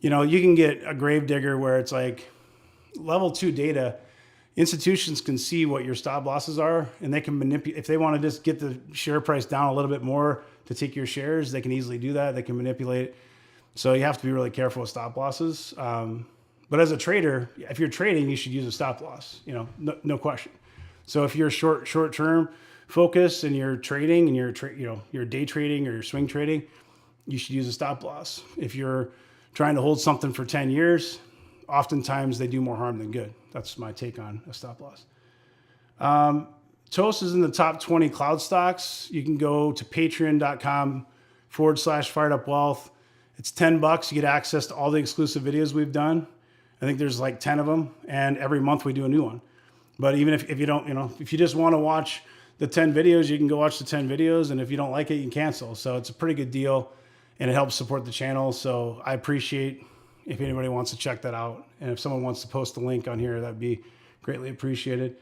you can get a grave digger where it's like level 2 data. Institutions can see what your stop losses are, and they can manipulate. If they want to just get the share price down a little bit more to take your shares, they can easily do that. They can manipulate it. So you have to be really careful with stop losses. But as a trader, if you're trading, you should use a stop loss, no question. So if you're short-term focused and you're trading and you're day trading or you're swing trading, you should use a stop loss. If you're trying to hold something for 10 years, oftentimes they do more harm than good. That's my take on a stop loss. Toast is in the top 20 cloud stocks. You can go to patreon.com/firedupwealth. It's $10. You get access to all the exclusive videos we've done. I think there's like 10 of them, and every month we do a new one. But even if you don't, if you just want to watch the 10 videos, you can go watch the 10 videos, and if you don't like it, you can cancel. So it's a pretty good deal, and it helps support the channel. So I appreciate if anybody wants to check that out. And if someone wants to post the link on here, that'd be greatly appreciated.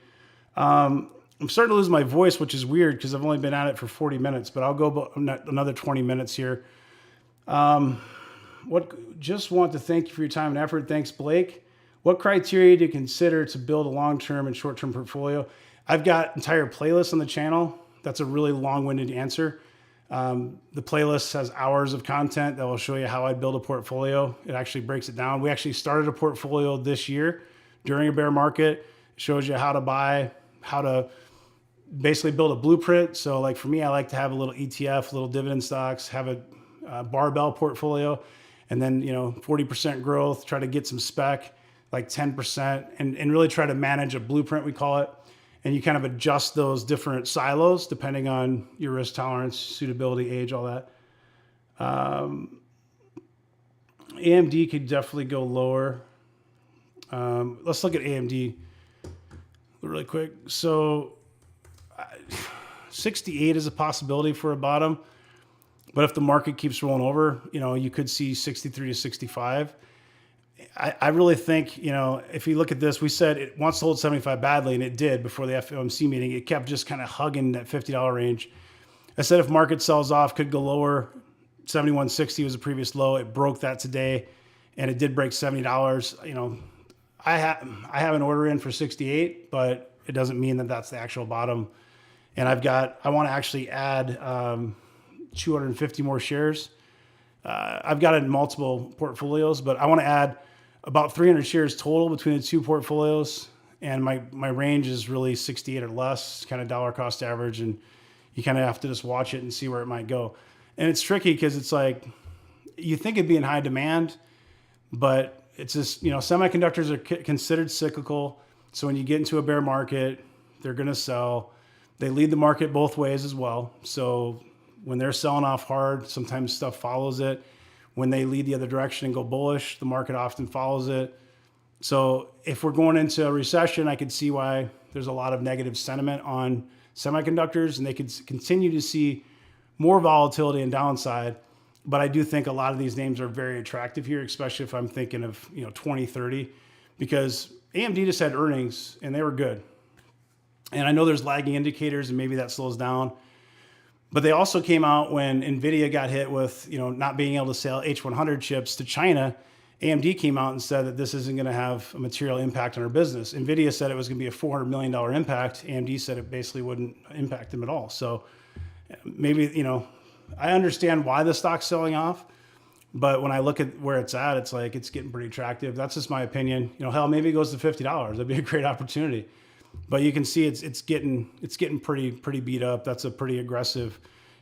I'm starting to lose my voice, which is weird because I've only been at it for 40 minutes, but I'll go another 20 minutes here. Just want to thank you for your time and effort. Thanks, Blake. What criteria do you consider to build a long-term and short-term portfolio? I've got entire playlists on the channel. That's a really long-winded answer. The playlist has hours of content that will show you how I build a portfolio. It actually breaks it down. We actually started a portfolio this year during a bear market. It shows you how to buy, how to basically build a blueprint. So like for me, I like to have a little ETF, little dividend stocks, have a barbell portfolio, and then, 40% growth, try to get some spec, like 10%, and really try to manage a blueprint, we call it. And you kind of adjust those different silos depending on your risk tolerance, suitability, age, all that. AMD could definitely go lower. Let's look at AMD really quick. So 68 is a possibility for a bottom, but if the market keeps rolling over, you could see 63 to 65. I really think, if you look at this, we said it wants to hold 75 badly, and it did before the FOMC meeting. It kept just kind of hugging that $50 range. I said if market sells off, could go lower. 71.60 was the previous low. It broke that today, and it did break $70. I have an order in for 68, but it doesn't mean that that's the actual bottom. And I want to actually add 250 more shares. I've got it in multiple portfolios, but I want to add about 300 shares total between the two portfolios. And my range is really 68 or less, kind of dollar cost average. And you kind of have to just watch it and see where it might go. And it's tricky because it's like, you think it'd be in high demand, but it's just, semiconductors are considered cyclical. So when you get into a bear market, they're going to sell. They lead the market both ways as well. So when they're selling off hard, sometimes stuff follows it. When they lead the other direction and go bullish, the market often follows it. So if we're going into a recession, I could see why there's a lot of negative sentiment on semiconductors, and they could continue to see more volatility and downside. But I do think a lot of these names are very attractive here, especially if I'm thinking of 2030, because AMD just had earnings and they were good. And I know there's lagging indicators and maybe that slows down. But they also came out when NVIDIA got hit with, not being able to sell H100 chips to China. AMD came out and said that this isn't going to have a material impact on our business. NVIDIA said it was going to be a $400 million impact. AMD said it basically wouldn't impact them at all. So maybe, I understand why the stock's selling off, but when I look at where it's at, it's like, it's getting pretty attractive. That's just my opinion. Hell, maybe it goes to $50. That'd be a great opportunity. But you can see it's getting pretty beat up. That's a pretty aggressive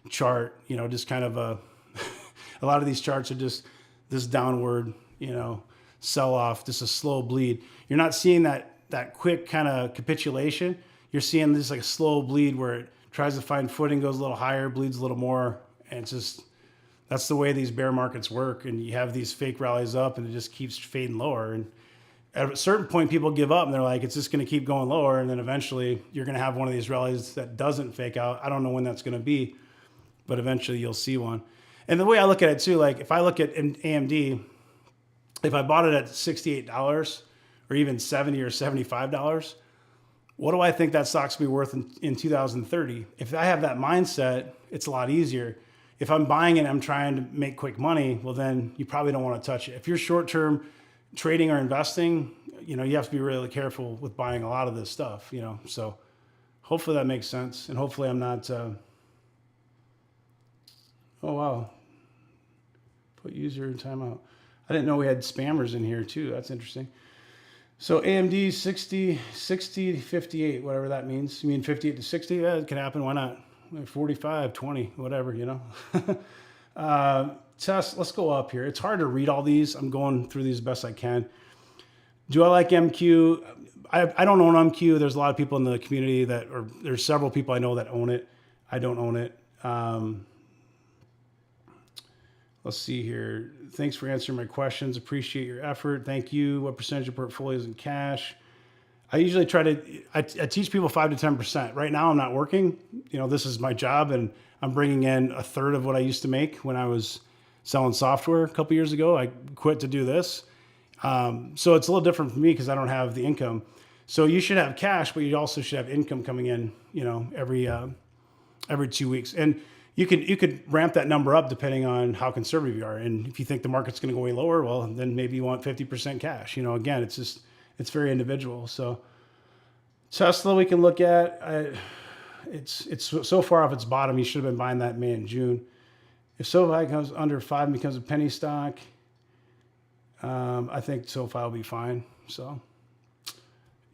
chart. Just kind of a lot of these charts are just this downward, sell off, just a slow bleed. You're not seeing that quick kind of capitulation. You're seeing this like a slow bleed where it tries to find footing, goes a little higher, bleeds a little more, and it's just, that's the way these bear markets work. And you have these fake rallies up, and it just keeps fading lower. And at a certain point, people give up and they're like, it's just going to keep going lower. And then eventually you're going to have one of these rallies that doesn't fake out. I don't know when that's going to be, but eventually you'll see one. And the way I look at it too, like if I look at AMD, if I bought it at $68 or even $70 or $75, what do I think that stock's going to be worth in 2030? If I have that mindset, it's a lot easier. If I'm buying it and I'm trying to make quick money, well, then you probably don't want to touch it. If you're short-term trading or investing, you have to be really careful with buying a lot of this stuff, so hopefully that makes sense. And hopefully I'm not, oh, wow. Put user in timeout. I didn't know we had spammers in here too. That's interesting. So AMD 60 to 58, whatever that means. You mean 58 to 60? Yeah, it can happen. Why not? 45, 20, whatever, Test, let's go up here. It's hard to read all these. I'm going through these best I can. Do I like MQ? I don't own MQ. There's a lot of people in the community or there's several people I know that own it. I don't own it. Let's see here. Thanks for answering my questions. Appreciate your effort. Thank you. What percentage of portfolio is in cash? I usually I teach people 5 to 10%. Right now I'm not working. This is my job, and I'm bringing in a third of what I used to make when I was selling software a couple years ago. I quit to do this. So it's a little different for me because I don't have the income. So you should have cash, but you also should have income coming in, every 2 weeks. And you could ramp that number up depending on how conservative you are. And if you think the market's going to go way lower, well, then maybe you want 50% cash. Again, it's very individual. So Tesla, we can look at. It's so far off its bottom. You should have been buying that in May and June. If SoFi comes under 5 and becomes a penny stock, I think SoFi will be fine. So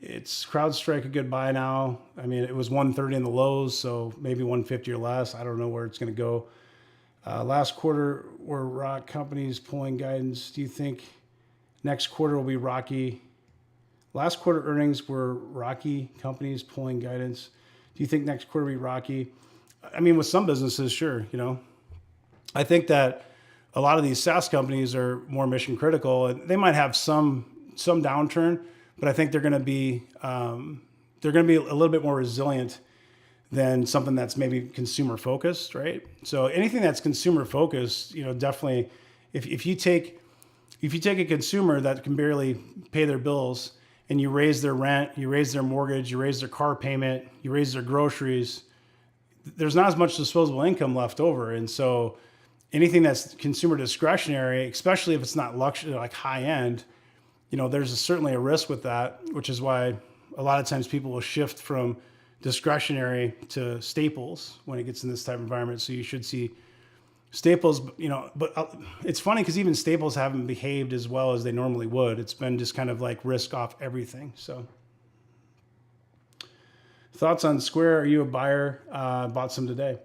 It's CrowdStrike a good buy now. I mean, it was 130 in the lows, so maybe 150 or less. I don't know where it's going to go. Last quarter were rock companies pulling guidance. Do you think next quarter will be rocky? Last quarter earnings were rocky companies pulling guidance. Do you think next quarter will be rocky? I mean, with some businesses, sure. I think that a lot of these SaaS companies are more mission critical, and they might have some downturn, but I think they're going to be a little bit more resilient than something that's maybe consumer focused, right? So anything that's consumer focused, definitely, if you take a consumer that can barely pay their bills and you raise their rent, you raise their mortgage, you raise their car payment, you raise their groceries, there's not as much disposable income left over, and so anything that's consumer discretionary, especially if it's not luxury, like high end, there's certainly a risk with that, which is why a lot of times people will shift from discretionary to staples when it gets in this type of environment. So you should see staples, but it's funny because even staples haven't behaved as well as they normally would. It's been just kind of like risk off everything. So thoughts on Square? Are you a buyer? Bought some today.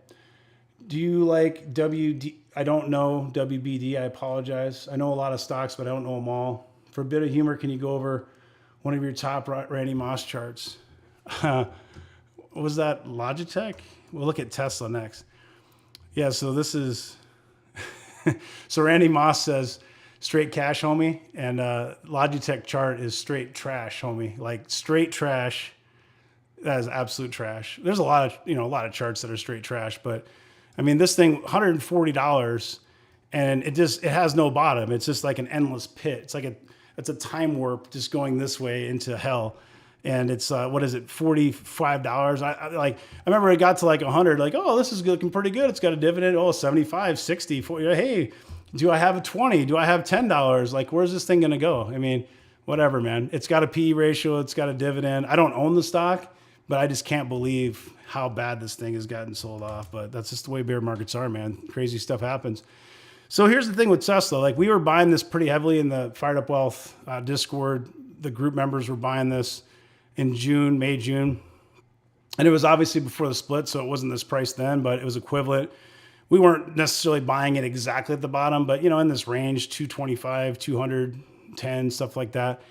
Do you like WD? I don't know WBD. I apologize. I know a lot of stocks, but I don't know them all. For a bit of humor, can you go over one of your top Randy Moss charts? What was that? Logitech? We'll look at Tesla next. Yeah, so this is... so Randy Moss says, straight cash, homie. And Logitech chart is straight trash, homie. Like straight trash. That is absolute trash. There's a lot of charts that are straight trash, but I mean, this thing, $140, and it has no bottom. It's just like an endless pit. It's a time warp just going this way into hell. And it's, what is it, $45? I remember it got to like 100, like, oh, this is looking pretty good. It's got a dividend. Oh, 75, 60, 40. Hey, do I have a 20? Do I have $10? Like, where's this thing going to go? I mean, whatever, man. It's got a PE ratio. It's got a dividend. I don't own the stock, but I just can't believe how bad this thing has gotten sold off. But that's just the way bear markets are, man. Crazy stuff happens. So here's the thing with Tesla. Like, we were buying this pretty heavily in the Fired Up Wealth Discord. The group members were buying this in May, June. And it was obviously before the split, so it wasn't this price then, but it was equivalent. We weren't necessarily buying it exactly at the bottom, but, in this range, 225, 210, stuff like that.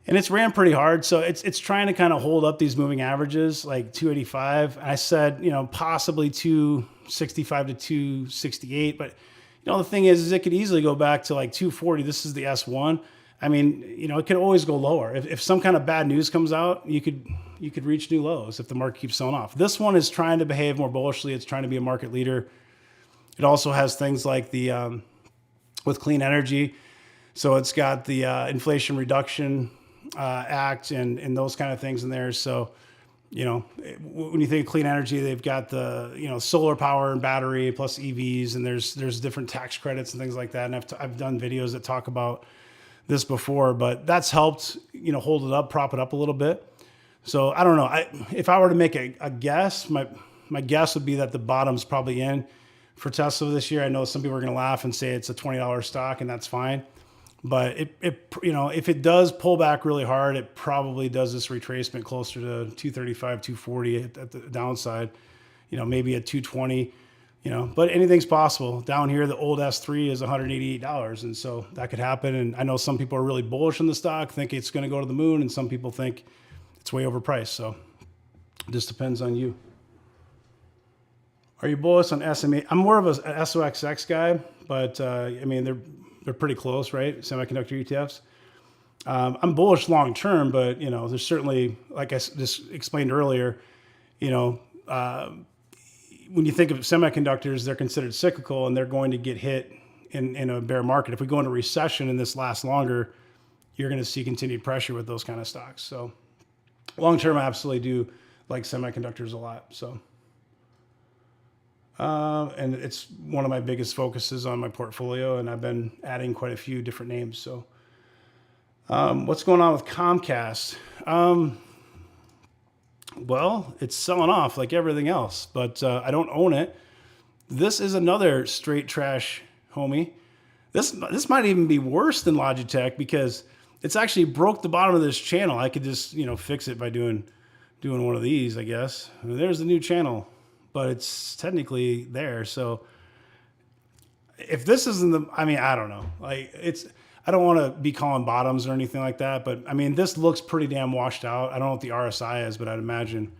And it's ran pretty hard. So it's trying to kind of hold up these moving averages, like 285. I said, possibly 265 to 268. But, the thing is it could easily go back to like 240. This is the S1. I mean, it could always go lower. If some kind of bad news comes out, you could reach new lows if the market keeps selling off. This one is trying to behave more bullishly. It's trying to be a market leader. It also has things like the, with clean energy. So it's got the Inflation Reduction Act and those kind of things in there. So, when you think of clean energy, they've got the, solar power and battery plus EVs, and there's different tax credits and things like that. And I've done videos that talk about this before, but that's helped, hold it up, prop it up a little bit. So I don't know. If I were to make a guess, my guess would be that the bottom's probably in for Tesla this year. I know some people are going to laugh and say it's a $20 stock, and that's fine. But if it does pull back really hard, it probably does this retracement closer to 235, 240 at the downside, maybe at 220, but anything's possible. Down here, the old S3 is $188. And so that could happen. And I know some people are really bullish on the stock, think it's going to go to the moon. And some people think it's way overpriced. So it just depends on you. Are you bullish on SMA? I'm more of a SOXX guy, but I mean, they're pretty close, right? Semiconductor ETFs. I'm bullish long term, but there's certainly, like I just explained earlier, when you think of semiconductors, they're considered cyclical and they're going to get hit in a bear market. If we go into recession and this lasts longer, you're going to see continued pressure with those kind of stocks. So long term, I absolutely do like semiconductors a lot. So. And it's one of my biggest focuses on my portfolio, and I've been adding quite a few different names. So, what's going on with Comcast? Well, it's selling off like everything else, but I don't own it. This is another straight trash, homie. This might even be worse than Logitech because It's actually broke the bottom of this channel. I could just, fix it by doing one of these, I guess. I mean, there's the new channel, but it's technically there. So if this isn't I don't know. I don't want to be calling bottoms or anything like that, but I mean, this looks pretty damn washed out. I don't know what the RSI is, but I'd imagine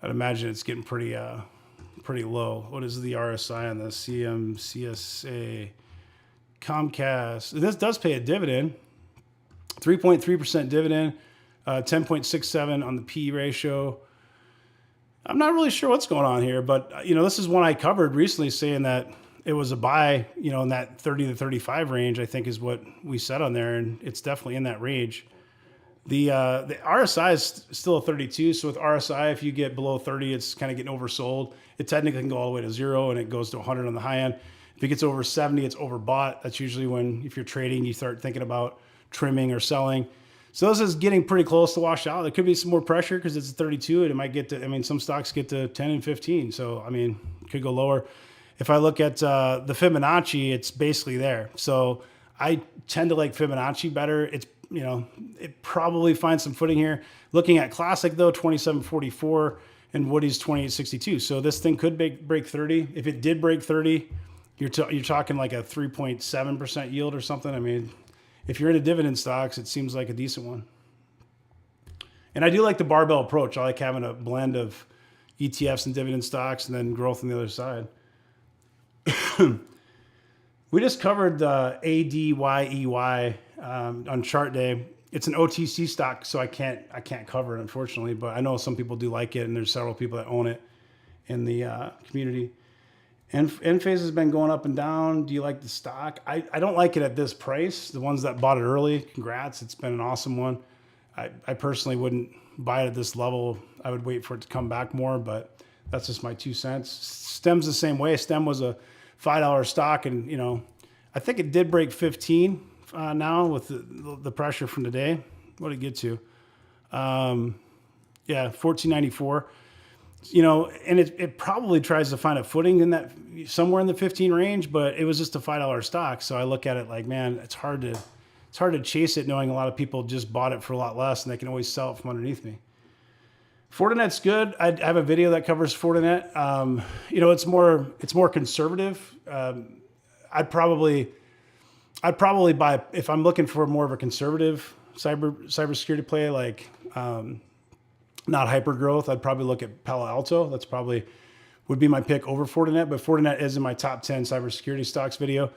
it's getting pretty low. What is the RSI on the CSA Comcast? This does pay a dividend, 3.3% dividend, 10.67 on the P ratio. I'm not really sure what's going on here, but this is one I covered recently, saying that it was a buy, in that 30 to 35 range, I think is what we said on there, and it's definitely in that range. The RSI is still a 32, so with RSI, if you get below 30, it's kind of getting oversold. It technically can go all the way to 0, and it goes to 100 on the high end. If it gets over 70, it's overbought. That's usually when, if you're trading, you start thinking about trimming or selling. So this is getting pretty close to wash out. There could be some more pressure because it's a 32, and it might get to, some stocks get to 10 and 15, so, it could go lower. If I look at the Fibonacci, it's basically there. So I tend to like Fibonacci better. It's, it probably finds some footing here. Looking at Classic though, 2744 and Woody's 2862. So this thing could break 30. If it did break 30, you're talking like a 3.7% yield or something. If you're into dividend stocks, it seems like a decent one. And I do like the barbell approach. I like having a blend of ETFs and dividend stocks and then growth on the other side. We just covered the ADYEY on chart day. It's an OTC stock, so I can't cover it, unfortunately, but I know some people do like it, and there's several people that own it in the community. Enphase has been going up and down. Do you like the stock? I don't like it at this price. The ones that bought it early, congrats. It's been an awesome one. I personally wouldn't buy it at this level. I would wait for it to come back more, but that's just my 2 cents. Stem's the same way. Stem was a $5 stock, and I think it did break 15 now with the pressure from today. What did it get to? Yeah, 1494. And it probably tries to find a footing in that somewhere in the 15 range, but it was just a $5 stock. So I look at it like, man, it's hard to chase it, knowing a lot of people just bought it for a lot less, and they can always sell it from underneath me. Fortinet's good. I have a video that covers Fortinet. It's more conservative. I'd probably buy, if I'm looking for more of a conservative cybersecurity play, like not hyper growth. I'd probably look at Palo Alto. That's probably would be my pick over Fortinet. But Fortinet is in my top 10 cybersecurity stocks video.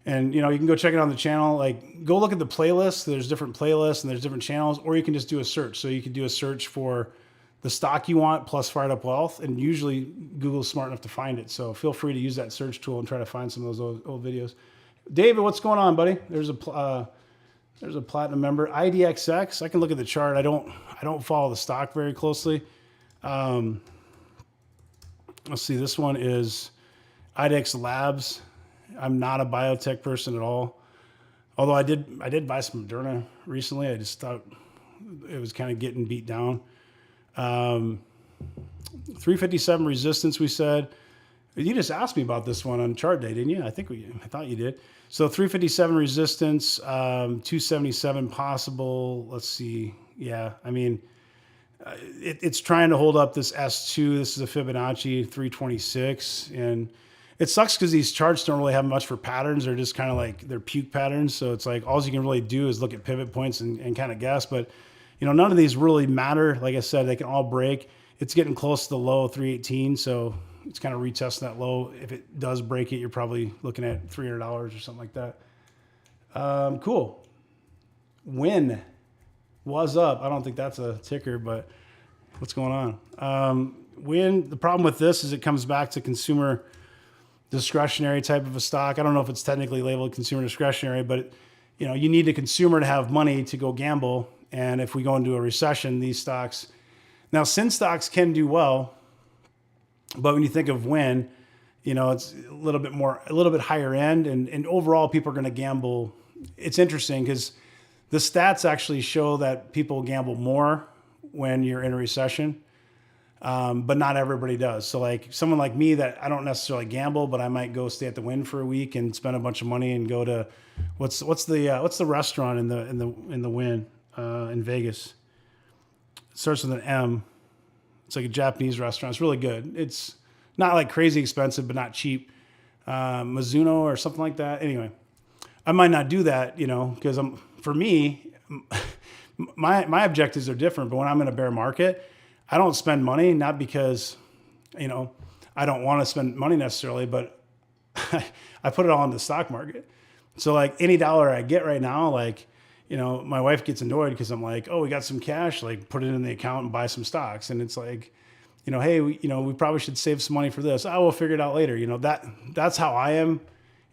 And you can go check it on the channel. Like, go look at the playlist. There's different playlists and there's different channels, or you can just do a search. So you can do a search for the stock you want plus Fired Up Wealth, and usually Google's smart enough to find it. So feel free to use that search tool and try to find some of those old videos. David, what's going on, buddy? There's a platinum member. IDEXX. I can look at the chart. I don't follow the stock very closely. Let's see. This one is IDEXX Labs. I'm not a biotech person at all. Although I did buy some Moderna recently. I just thought it was kind of getting beat down. 357 resistance, we said. You just asked me about this one on chart day, didn't you? I thought you did. So 357 resistance, 277 possible. Let's see. Yeah, it's trying to hold up this S2. This is a Fibonacci 326, and it sucks because these charts don't really have much for patterns. They're just kind of like, they're puke patterns. So it's like all you can really do is look at pivot points and kind of guess. But none of these really matter. Like I said, they can all break. It's getting close to the low 318, so it's kind of retesting that low. If it does break it, you're probably looking at $300 or something like that. Cool. Win was up. I don't think that's a ticker, but what's going on? Win. The problem with this is it comes back to consumer discretionary type of a stock. I don't know if it's technically labeled consumer discretionary, but you need a consumer to have money to go gamble. And if we go into a recession, these stocks, now sin stocks can do well, but when you think of Win, it's a little bit higher end, and overall people are going to gamble. It's interesting because the stats actually show that people gamble more when you're in a recession. but not everybody does. So like someone like me that I don't necessarily gamble, but I might go stay at the Wynn for a week and spend a bunch of money and go to what's the restaurant in the Wynn in Vegas? It starts with an M. It's like a Japanese restaurant. It's really good. It's not like crazy expensive, but not cheap. Mizuno or something like that. Anyway, I might not do that, because for me, my objectives are different. But when I'm in a bear market, I don't spend money, not because, I don't want to spend money necessarily, but I put it all in the stock market. So like any dollar I get right now, like, my wife gets annoyed because I'm like, oh, we got some cash, like put it in the account and buy some stocks. And it's like, hey, we probably should save some money for this. I will figure it out later. That's how I am.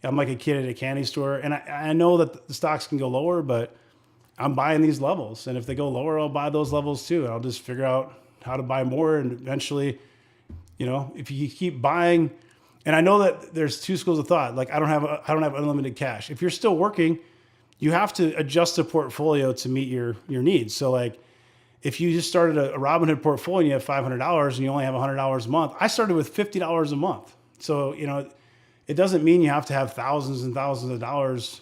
I'm like a kid at a candy store. And I know that the stocks can go lower, but I'm buying these levels. And if they go lower, I'll buy those levels too. And I'll just figure out how to buy more. And eventually, if you keep buying, and I know that there's two schools of thought. Like I don't have unlimited cash. If you're still working, you have to adjust the portfolio to meet your needs. So like if you just started a Robinhood portfolio and you have $500 and you only have $100 a month, I started with $50 a month. So, it doesn't mean you have to have thousands and thousands of dollars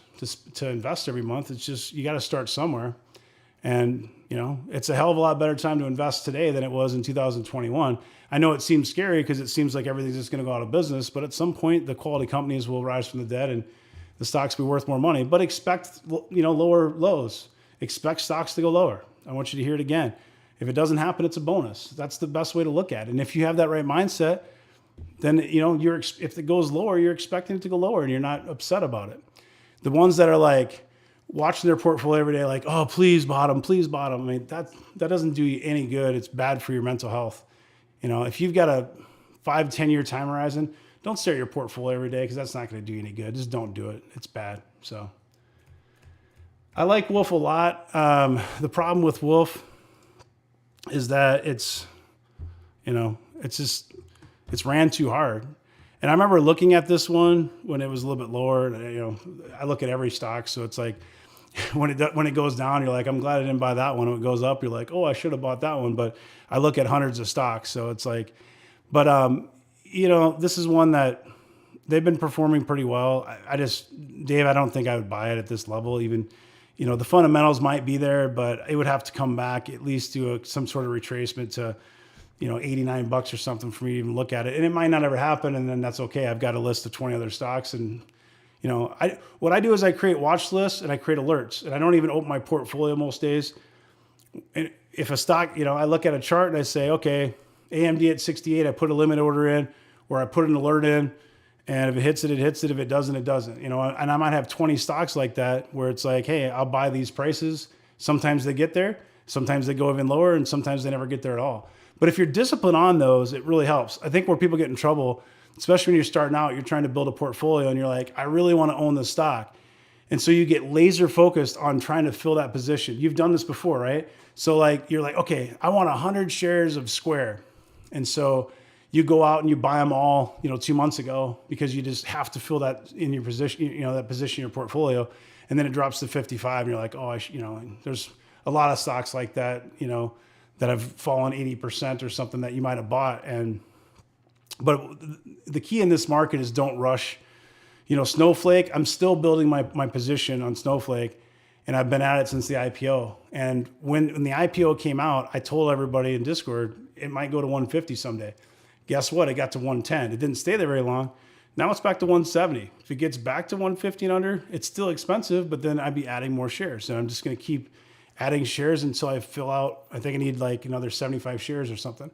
to invest every month. It's just, you got to start somewhere. And, it's a hell of a lot better time to invest today than it was in 2021. I know it seems scary because it seems like everything's just going to go out of business, but at some point the quality companies will rise from the dead and the stocks will be worth more money, but expect, lower lows. Expect stocks to go lower. I want you to hear it again. If it doesn't happen, it's a bonus. That's the best way to look at it. And if you have that right mindset, then, if it goes lower, you're expecting it to go lower and you're not upset about it. The ones that are like watching their portfolio every day, like, oh, please bottom. I mean, that doesn't do you any good. It's bad for your mental health. If you've got a 5-10 year time horizon, don't stare at your portfolio every day because that's not going to do you any good. Just don't do it. It's bad. So I like Wolf a lot. The problem with Wolf is that it's ran too hard. And I remember looking at this one when it was a little bit lower. And, I look at every stock, so it's like when it goes down, you're like, I'm glad I didn't buy that one. When it goes up, you're like, oh, I should have bought that one. But I look at hundreds of stocks, so it's like, but this is one that they've been performing pretty well. Dave, I don't think I would buy it at this level. Even, the fundamentals might be there, but it would have to come back at least to some sort of retracement to, $89 or something for me to even look at it. And it might not ever happen. And then that's okay. I've got a list of 20 other stocks. And, what I do is I create watch lists and I create alerts, and I don't even open my portfolio most days. And if a stock, I look at a chart and I say, okay, AMD at 68, I put a limit order in, or I put an alert in, and if it hits it, it hits it. If it doesn't, it doesn't. And I might have 20 stocks like that where it's like, hey, I'll buy these prices. Sometimes they get there, sometimes they go even lower, and sometimes they never get there at all. But if you're disciplined on those, it really helps. I think where people get in trouble, especially when you're starting out, you're trying to build a portfolio and you're like, I really want to own this stock. And so you get laser focused on trying to fill that position. You've done this before, right? So like, you're like, okay, I want 100 shares of Square. And so you go out and you buy them all, 2 months ago because you just have to fill that in your position, that position in your portfolio. And then it drops to 55 and you're like, oh, there's a lot of stocks like that, that have fallen 80% or something that you might have bought. But the key in this market is don't rush. Snowflake, I'm still building my position on Snowflake, and I've been at it since the IPO. And when the IPO came out, I told everybody in Discord, it might go to 150 someday. Guess what? It got to 110. It didn't stay there very long. Now it's back to 170. If it gets back to 150 and under, it's still expensive, but then I'd be adding more shares. And I'm just going to keep adding shares until I fill out. I think I need like another 75 shares or something.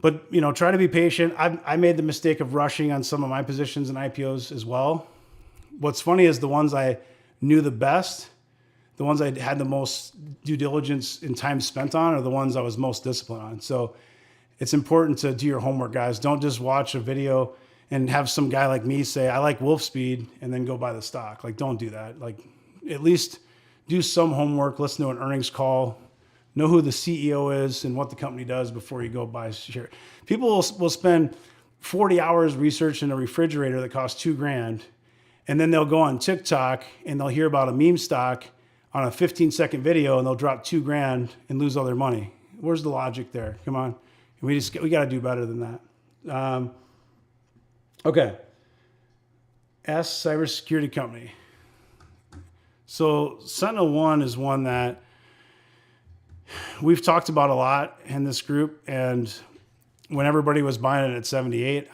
But, try to be patient. I made the mistake of rushing on some of my positions and IPOs as well. What's funny is the ones I knew the best, the ones I had the most due diligence and time spent on, are the ones I was most disciplined on. So it's important to do your homework, guys. Don't just watch a video and have some guy like me say, I like Wolf Speed, and then go buy the stock. Like, don't do that. Like, at least do some homework, listen to an earnings call, know who the CEO is and what the company does before you go buy a share. People will spend 40 hours researching a refrigerator that costs $2,000, and then they'll go on TikTok and they'll hear about a meme stock on a 15-second video, and they'll drop $2,000 and lose all their money. Where's the logic there? Come on. We got to do better than that. Okay. S cybersecurity company. So SentinelOne is one that we've talked about a lot in this group, and when everybody was buying it at 78,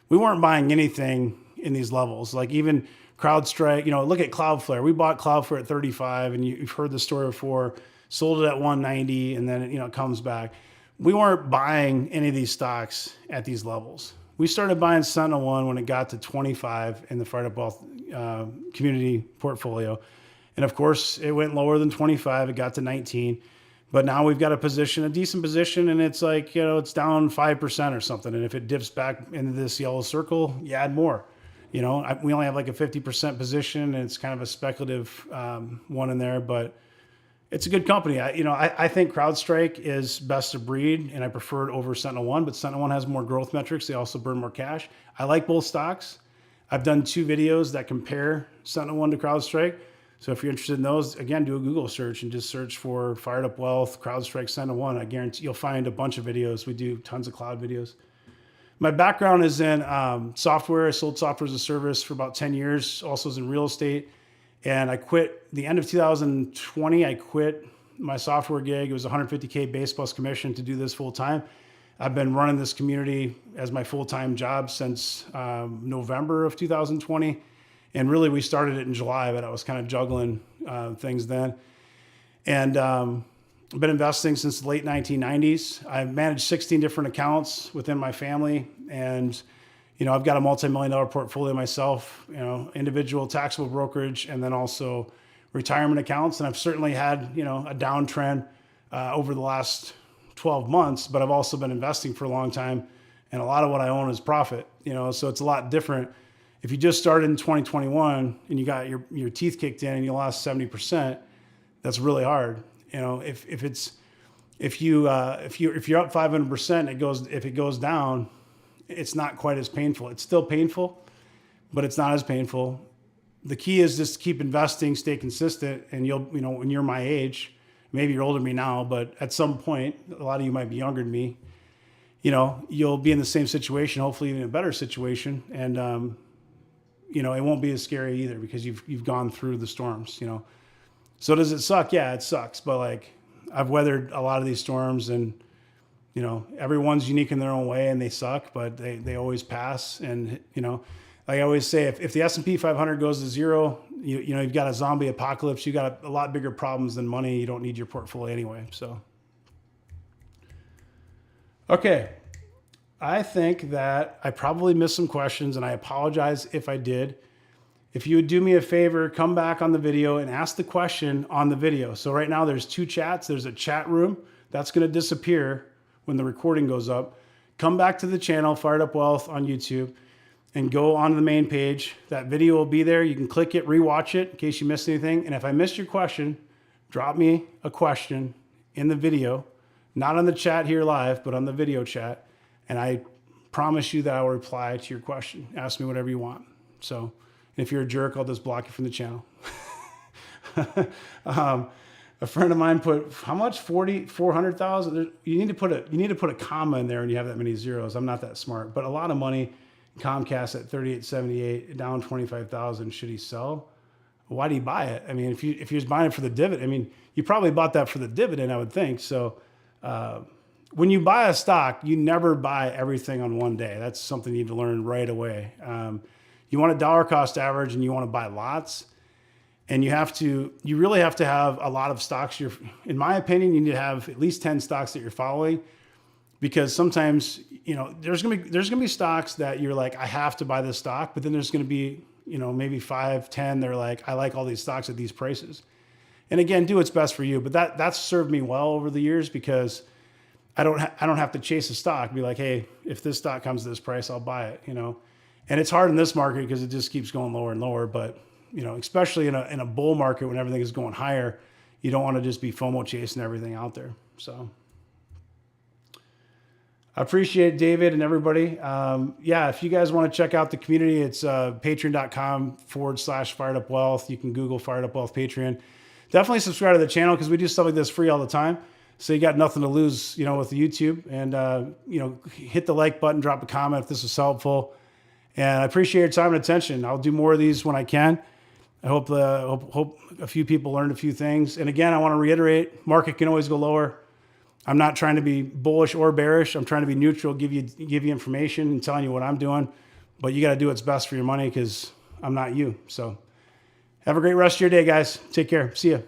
we weren't buying anything in these levels. Like even CrowdStrike, look at Cloudflare. We bought Cloudflare at 35, and you've heard the story before. Sold it at 190, and then it comes back. We weren't buying any of these stocks at these levels. We started buying SentinelOne when it got to 25 in the Fired Up Wealth community portfolio. And of course, it went lower than 25. It got to 19. But now we've got a decent position, and it's like, it's down 5% or something. And if it dips back into this yellow circle, you add more. We only have like a 50% position, and it's kind of a speculative one in there, but it's a good company. I think CrowdStrike is best of breed, and I prefer it over SentinelOne, but SentinelOne has more growth metrics. They also burn more cash. I like both stocks. I've done 2 videos that compare SentinelOne to CrowdStrike. So if you're interested in those, again, do a Google search and just search for Fired Up Wealth, CrowdStrike, SentinelOne. I guarantee you'll find a bunch of videos. We do tons of cloud videos. My background is in software. I sold software as a service for about 10 years. Also was in real estate. And I quit the end of 2020. I quit my software gig. It was $150K base plus commission to do this full time. I've been running this community as my full-time job since November of 2020. And really, we started it in July, but I was kind of juggling things then. And I've been investing since the late 1990s. I've managed 16 different accounts within my family. And, I've got a multi-million-dollar portfolio myself, individual taxable brokerage, and then also retirement accounts. And I've certainly had, a downtrend over the last 12 months, but I've also been investing for a long time. And a lot of what I own is profit, so it's a lot different. If you just started in 2021 and you got your teeth kicked in and you lost 70%, that's really hard. If you're up 500%, if it goes down, it's not quite as painful. It's still painful, but it's not as painful. The key is just keep investing, stay consistent, and when you're my age, maybe you're older than me now, but at some point, a lot of you might be younger than me, you'll be in the same situation, hopefully even a better situation. And, it won't be as scary either because you've gone through the storms, So does it suck? Yeah, it sucks. But I've weathered a lot of these storms, and, everyone's unique in their own way, and they suck, but they always pass. And, like I always say, if the S&P 500 goes to zero, you've got a zombie apocalypse. You've got a lot bigger problems than money. You don't need your portfolio anyway. So, okay. I think that I probably missed some questions, and I apologize if I did. If you would do me a favor, come back on the video and ask the question on the video. So right now there's 2 chats. There's a chat room. That's going to disappear when the recording goes up. Come back to the channel, Fired Up Wealth on YouTube, and go onto the main page. That video will be there. You can click it, rewatch it in case you missed anything. And if I missed your question, drop me a question in the video, not on the chat here live, but on the video chat. And I promise you that I will reply to your question. Ask me whatever you want. So if you're a jerk, I'll just block you from the channel. A friend of mine put, how much? 400,000? You need to put a comma in there when you have that many zeros. I'm not that smart, but a lot of money. Comcast at 38.78, down 25,000. Should he sell? Why do you buy it? I mean, if he was buying it for the dividend, you probably bought that for the dividend, I would think. So, when you buy a stock, you never buy everything on one day. That's something you need to learn right away. You want a dollar cost average, and you want to buy lots. And you really have to have a lot of stocks. In my opinion, you need to have at least 10 stocks that you're following, because sometimes, there's going to be stocks that you're like, I have to buy this stock, but then there's going to be, maybe 5, 10. They're like, I like all these stocks at these prices. And again, do what's best for you. But that's served me well over the years, because I don't have to chase a stock. Be like, hey, if this stock comes to this price, I'll buy it. And it's hard in this market because it just keeps going lower and lower. But especially in a bull market when everything is going higher, you don't want to just be FOMO chasing everything out there. So I appreciate David and everybody. If you guys want to check out the community, it's patreon.com/Fired Up Wealth. You can Google Fired Up Wealth Patreon. Definitely subscribe to the channel because we do stuff like this free all the time. So you got nothing to lose, with YouTube. And, hit the like button, drop a comment if this was helpful. And I appreciate your time and attention. I'll do more of these when I can. I hope a few people learned a few things. And again, I want to reiterate, market can always go lower. I'm not trying to be bullish or bearish. I'm trying to be neutral, give you information and telling you what I'm doing. But you got to do what's best for your money because I'm not you. So have a great rest of your day, guys. Take care. See ya.